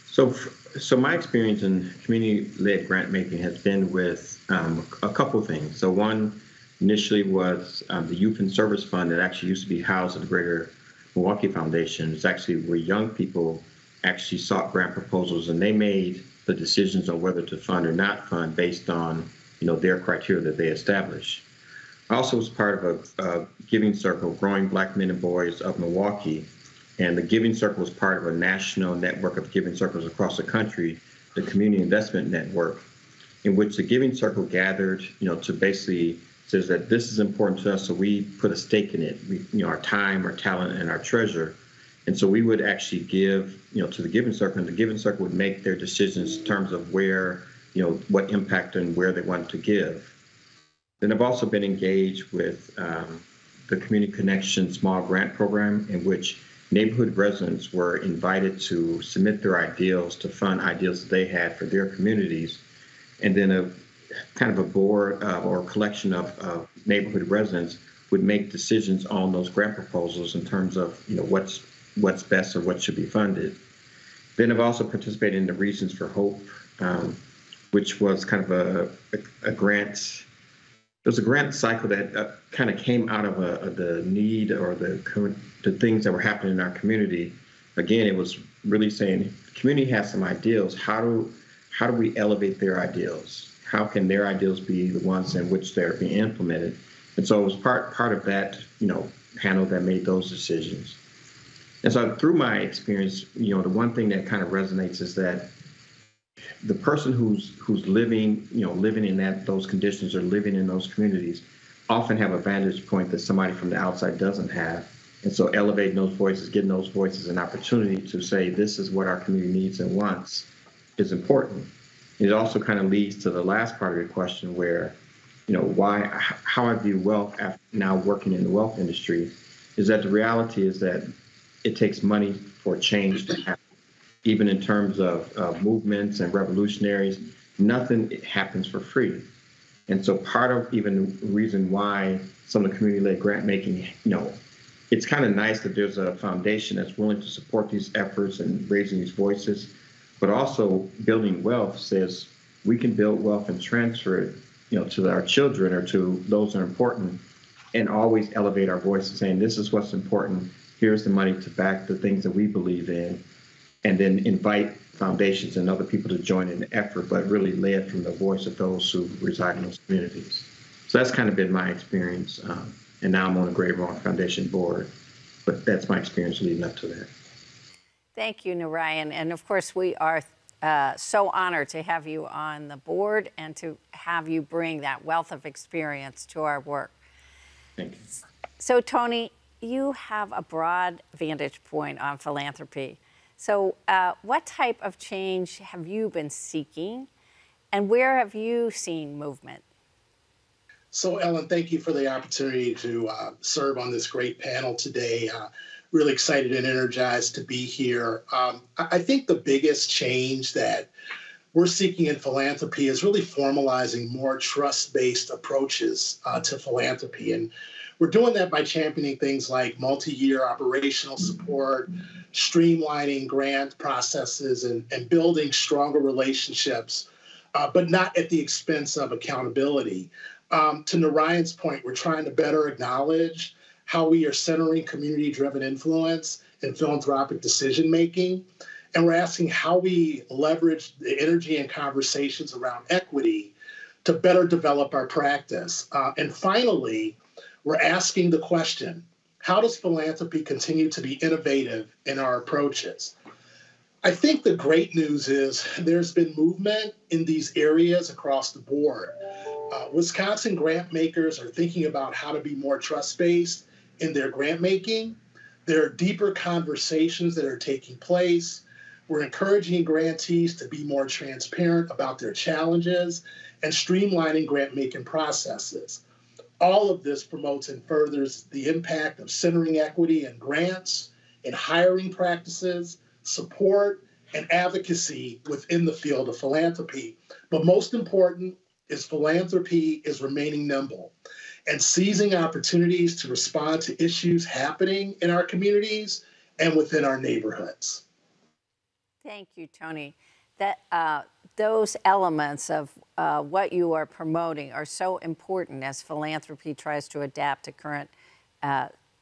So my experience in community-led grant making has been with a couple things. So one initially was the Youth and Service Fund that actually used to be housed at the Greater Milwaukee Foundation. It's actually where young people actually sought grant proposals, and they made the decisions on whether to fund or not fund based on their criteria that they established. I also was part of a giving circle, Growing Black Men and Boys of Milwaukee. And the Giving Circle was part of a national network of giving circles across the country, the Community Investment Network, in which the Giving Circle gathered, to basically says that this is important to us, so we put a stake in it, our time, our talent, and our treasure. And so we would actually give, to the Giving Circle, and the Giving Circle would make their decisions in terms of where, what impact and where they want to give. Then I've also been engaged with the Community Connection Small Grant Program, in which neighborhood residents were invited to submit their ideals to fund ideals that they had for their communities. And then a kind of a board or collection of neighborhood residents would make decisions on those grant proposals in terms of what's best or what should be funded. Then I've also participated in the Reasons for Hope, which was kind of a grant. It was a grant cycle that kind of came out of the need or the things that were happening in our community. Again, it was really saying the community has some ideals. How do we elevate their ideals? How can their ideals be the ones in which they're being implemented? And so it was part of that panel that made those decisions. And so through my experience, the one thing that kind of resonates is that the person who's living in those conditions or living in those communities often have a vantage point that somebody from the outside doesn't have. And so elevating those voices, getting those voices an opportunity to say, this is what our community needs and wants is important. It also kind of leads to the last part of your question where, how I view wealth after now working in the wealth industry is that the reality is that it takes money for change to happen. Even in terms of movements and revolutionaries, nothing happens for free. And so part of even the reason why some of the community-led grant making, it's kind of nice that there's a foundation that's willing to support these efforts and raising these voices, but also building wealth says we can build wealth and transfer it, to our children or to those that are important, and always elevate our voices saying, this is what's important. Here's the money to back the things that we believe in. And then invite foundations and other people to join in the effort, but really led from the voice of those who reside in those communities. So that's kind of been my experience. And now I'm on the Greater Milwaukee Foundation board, but that's my experience leading up to that. Thank you, Narayan. And of course, we are so honored to have you on the board and to have you bring that wealth of experience to our work. Thank you. So, Tony, you have a broad vantage point on philanthropy. So what type of change have you been seeking, and where have you seen movement? So, Ellen, thank you for the opportunity to serve on this great panel today. Really excited and energized to be here. I think the biggest change that we're seeking in philanthropy is really formalizing more trust-based approaches to philanthropy. And we're doing that by championing things like multi-year operational support, streamlining grant processes, and building stronger relationships, but not at the expense of accountability. To Narayan's point, we're trying to better acknowledge how we are centering community-driven influence in philanthropic decision-making. And we're asking how we leverage the energy and conversations around equity to better develop our practice. And finally, we're asking the question, how does philanthropy continue to be innovative in our approaches? I think the great news is there's been movement in these areas across the board. Wisconsin grant makers are thinking about how to be more trust-based in their grant making. There are deeper conversations that are taking place. We're encouraging grantees to be more transparent about their challenges and streamlining grant-making processes. All of this promotes and furthers the impact of centering equity in grants, in hiring practices, support, and advocacy within the field of philanthropy. But most important is philanthropy is remaining nimble and seizing opportunities to respond to issues happening in our communities and within our neighborhoods. Thank you, Tony. Those elements of what you are promoting are so important as philanthropy tries to adapt to current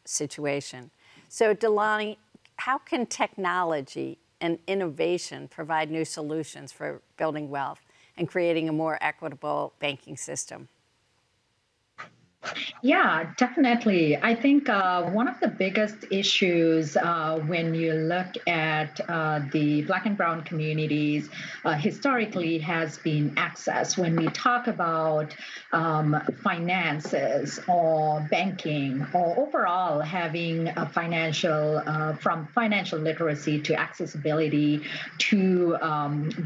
situation. So, Delaney, how can technology and innovation provide new solutions for building wealth and creating a more equitable banking system? Yeah, definitely. I think one of the biggest issues when you look at the Black and Brown communities historically has been access. When we talk about finances or banking or overall having a from financial literacy to accessibility to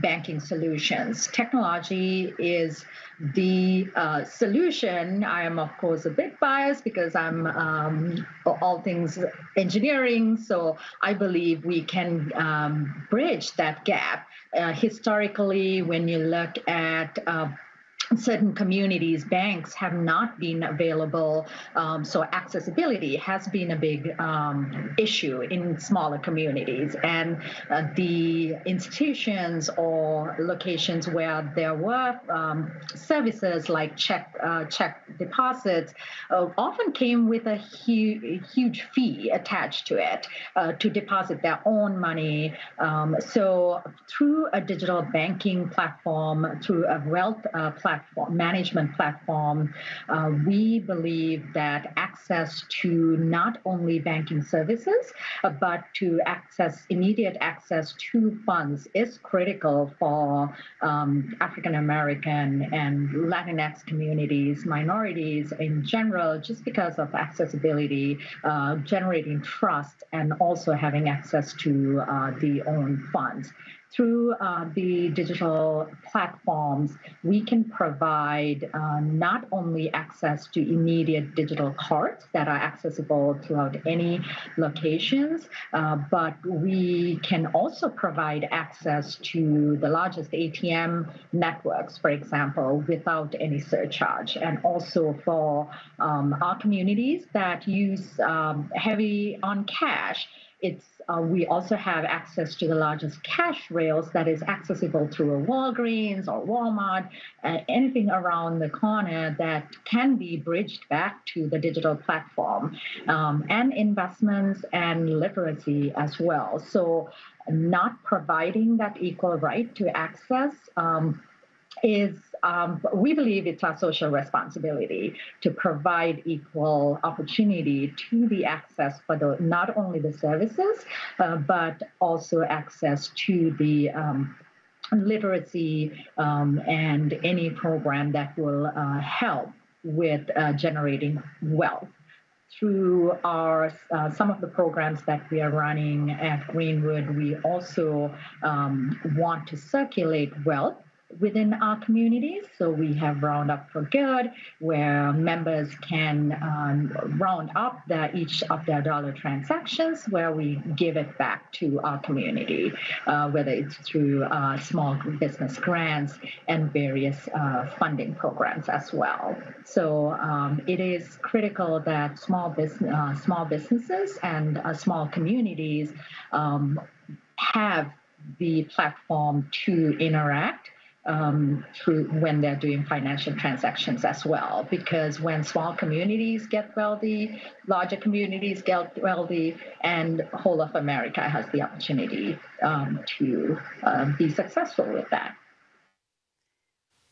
banking solutions, technology is the solution. I am, of course, a bit biased because I'm all things engineering, so I believe we can bridge that gap. Historically, when you look at certain communities, banks have not been available, so accessibility has been a big issue in smaller communities. And the institutions or locations where there were services like check deposits often came with a huge fee attached to it to deposit their own money. So through a digital banking platform, through a wealth management platform, we believe that access to not only banking services, but to immediate access to funds is critical for African American and Latinx communities, minorities in general, just because of accessibility, generating trust, and also having access to the own funds. Through the digital platforms, we can provide not only access to immediate digital cards that are accessible throughout any locations, but we can also provide access to the largest ATM networks, for example, without any surcharge. And also for our communities that use heavy on cash, we also have access to the largest cash rails that is accessible through a Walgreens or Walmart, anything around the corner that can be bridged back to the digital platform, and investments and literacy as well. So not providing that equal right to access we believe it's our social responsibility to provide equal opportunity to the access for not only the services, but also access to the literacy and any program that will help with generating wealth. Through some of the programs that we are running at Greenwood, we also want to circulate wealth within our communities. So we have Round Up for Good, where members can round up each of their dollar transactions, where we give it back to our community, whether it's through small business grants and various funding programs as well. So it is critical that small businesses and small communities have the platform to interact through when they're doing financial transactions as well. Because when small communities get wealthy, larger communities get wealthy, and whole of America has the opportunity to be successful with that.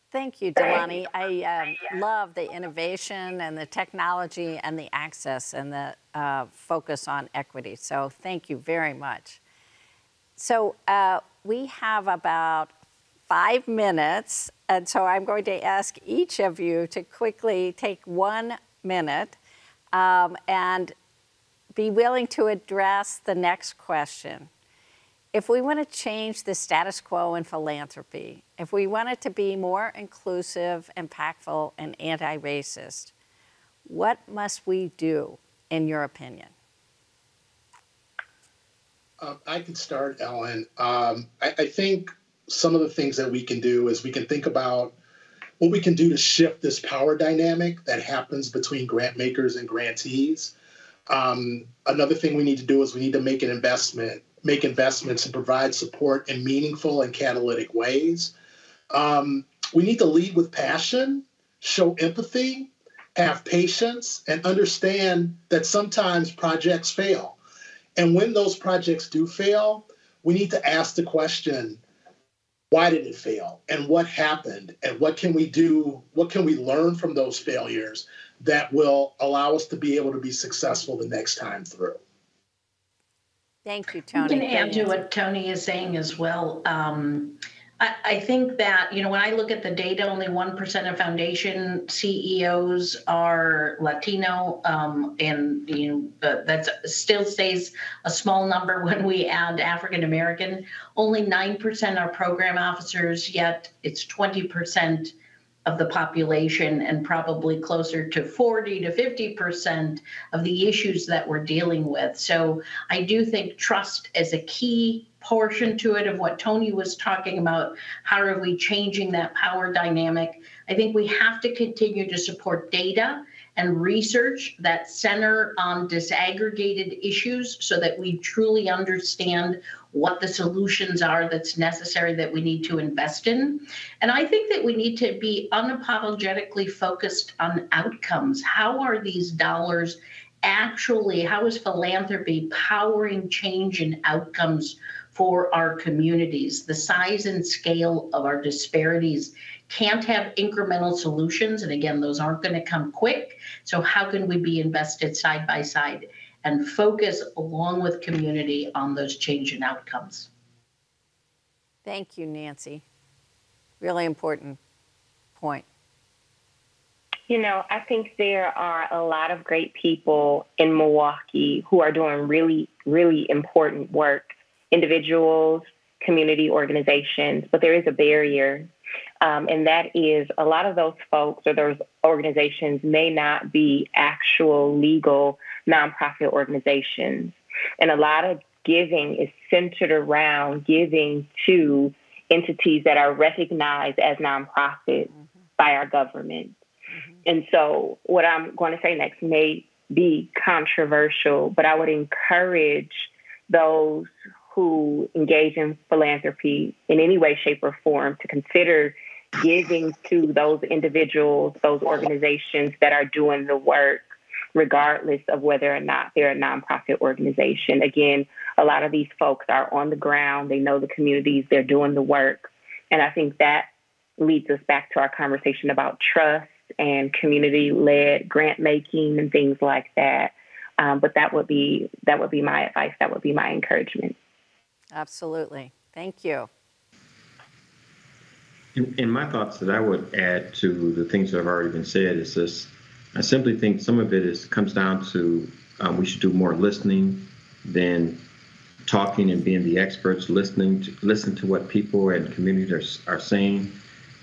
Thank you, Delani. I love the innovation and the technology and the access and the focus on equity. So thank you very much. So we have about 5 minutes, and so I'm going to ask each of you to quickly take 1 minute and be willing to address the next question. If we want to change the status quo in philanthropy, if we want it to be more inclusive, impactful, and anti-racist, what must we do, in your opinion? I can start, Ellen. I think some of the things that we can do is we can think about what we can do to shift this power dynamic that happens between grant makers and grantees. Another thing we need to do is we need to make investments and provide support in meaningful and catalytic ways. We need to lead with passion, show empathy, have patience, and understand that sometimes projects fail. And when those projects do fail, we need to ask the question, why did it fail? And what happened? And what can we do? What can we learn from those failures that will allow us to be able to be successful the next time through? Thank you, Tony. I can add to what Tony is saying as well. I think that, when I look at the data, only 1% of foundation CEOs are Latino, and that still stays a small number when we add African American. Only 9% are program officers, yet it's 20% of the population and probably closer to 40 to 50% of the issues that we're dealing with. So I do think trust is a key portion to it of what Tony was talking about. How are we changing that power dynamic? I think we have to continue to support data and research that center on disaggregated issues so that we truly understand what the solutions are that's necessary that we need to invest in. And I think that we need to be unapologetically focused on outcomes. How are these dollars actually, how is philanthropy powering change in outcomes for our communities? The size and scale of our disparities can't have incremental solutions. And again, those aren't going to come quick. So how can we be invested side by side and focus along with community on those change in outcomes? Thank you, Nancy. Really important point. I think there are a lot of great people in Milwaukee who are doing really, really important work, individuals, community organizations, but there is a barrier. And that is a lot of those folks or those organizations may not be actual legal nonprofit organizations. And a lot of giving is centered around giving to entities that are recognized as nonprofits by our government. And so what I'm going to say next may be controversial, but I would encourage those who engage in philanthropy in any way, shape, or form to consider giving to those individuals, those organizations that are doing the work, regardless of whether or not they're a nonprofit organization. Again, a lot of these folks are on the ground. They know the communities. They're doing the work. And I think that leads us back to our conversation about trust and community-led grant making and things like that. But that would be my advice. That would be my encouragement. Absolutely. Thank you. In my thoughts that I would add to the things that have already been said is this: I simply think some of it comes down to we should do more listening than talking and being the experts. Listen to what people and communities are saying.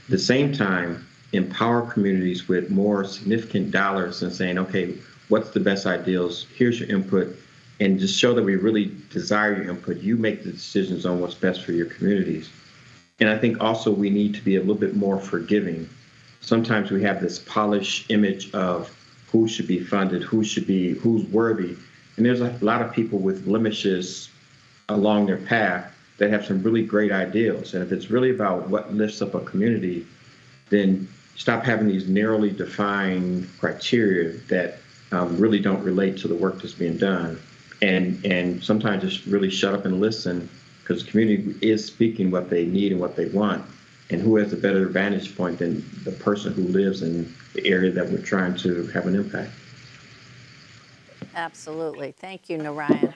At the same time, empower communities with more significant dollars and saying, okay, what's the best ideals? Here's your input. And just show that we really desire your input. You make the decisions on what's best for your communities. And I think also we need to be a little bit more forgiving. Sometimes we have this polished image of who should be funded, who's worthy. And there's a lot of people with blemishes along their path that have some really great ideals. And if it's really about what lifts up a community, then stop having these narrowly defined criteria that really don't relate to the work that's being done. And sometimes just really shut up and listen, because the community is speaking what they need and what they want. And who has a better vantage point than the person who lives in the area that we're trying to have an impact? Absolutely. Thank you, Narayan.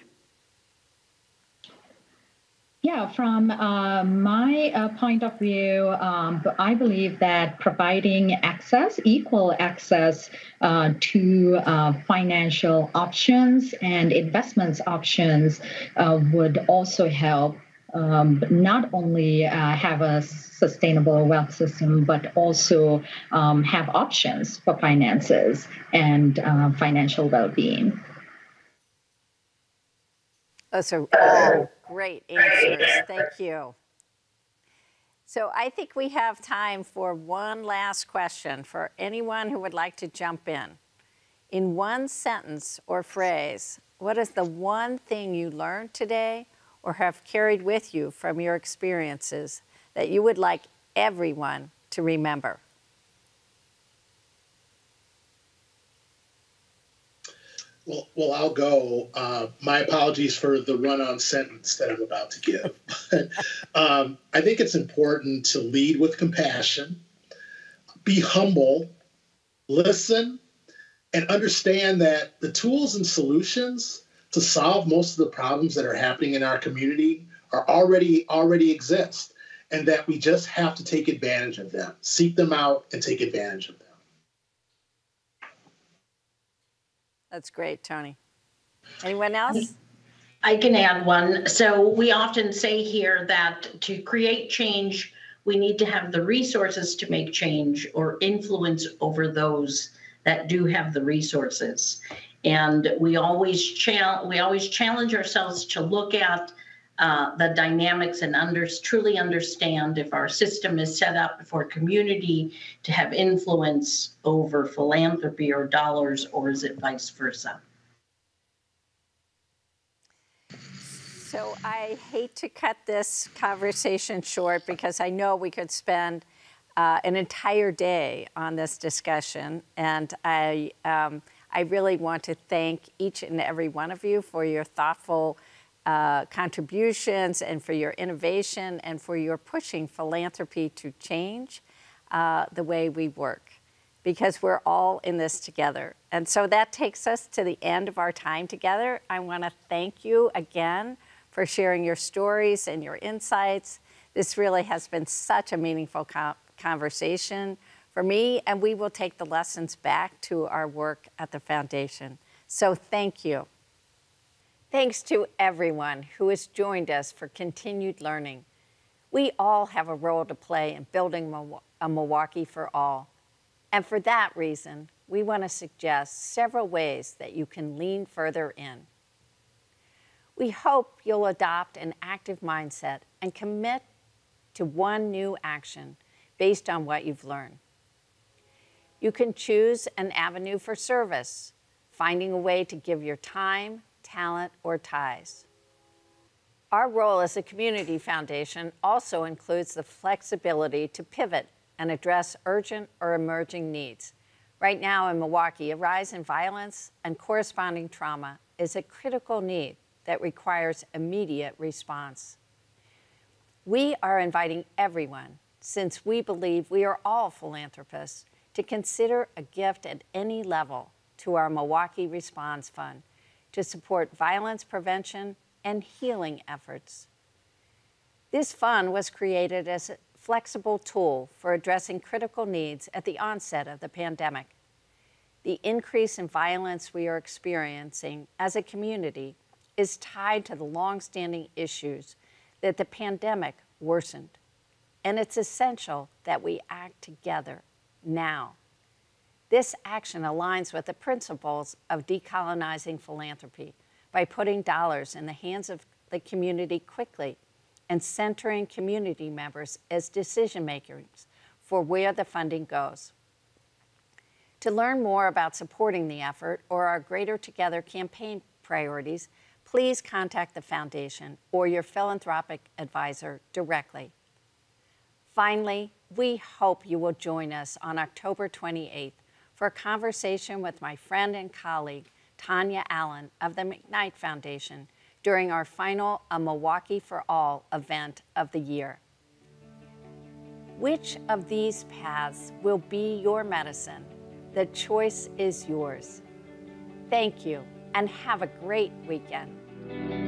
Yeah, from my point of view, I believe that providing access, equal access to financial options and investments options would also help not only have a sustainable wealth system, but also have options for finances and financial well-being. Those are all great answers. Thank you. So I think we have time for one last question for anyone who would like to jump in. In one sentence or phrase, what is the one thing you learned today or have carried with you from your experiences that you would like everyone to remember? Well, I'll go. My apologies for the run-on sentence that I'm about to give. I think it's important to lead with compassion, be humble, listen, and understand that the tools and solutions to solve most of the problems that are happening in our community are already exist, and that we just have to take advantage of them, seek them out, and take advantage of them. That's great, Tony. Anyone else? I can add one. So we often say here that to create change, we need to have the resources to make change or influence over those that do have the resources. And we always challenge ourselves to look at the dynamics and truly understand if our system is set up for community to have influence over philanthropy or dollars, or is it vice versa? So I hate to cut this conversation short because I know we could spend an entire day on this discussion, and I really want to thank each and every one of you for your thoughtful contributions and for your innovation and for your pushing philanthropy to change the way we work, because we're all in this together. And so that takes us to the end of our time together. I want to thank you again for sharing your stories and your insights. This really has been such a meaningful conversation for me, and we will take the lessons back to our work at the Foundation. So thank you. Thanks to everyone who has joined us for continued learning. We all have a role to play in building a Milwaukee for all. And for that reason, we want to suggest several ways that you can lean further in. We hope you'll adopt an active mindset and commit to one new action based on what you've learned. You can choose an avenue for service, finding a way to give your time, talent, or ties. Our role as a community foundation also includes the flexibility to pivot and address urgent or emerging needs. Right now in Milwaukee, a rise in violence and corresponding trauma is a critical need that requires immediate response. We are inviting everyone, since we believe we are all philanthropists, to consider a gift at any level to our Milwaukee Response Fund to support violence prevention and healing efforts. This fund was created as a flexible tool for addressing critical needs at the onset of the pandemic. The increase in violence we are experiencing as a community is tied to the longstanding issues that the pandemic worsened, and it's essential that we act together now. This action aligns with the principles of decolonizing philanthropy by putting dollars in the hands of the community quickly and centering community members as decision makers for where the funding goes. To learn more about supporting the effort or our Greater Together campaign priorities, please contact the foundation or your philanthropic advisor directly. Finally, we hope you will join us on October 28th for a conversation with my friend and colleague, Tanya Allen of the McKnight Foundation, during our final A Milwaukee for All event of the year. Which of these paths will be your medicine? The choice is yours. Thank you, and have a great weekend.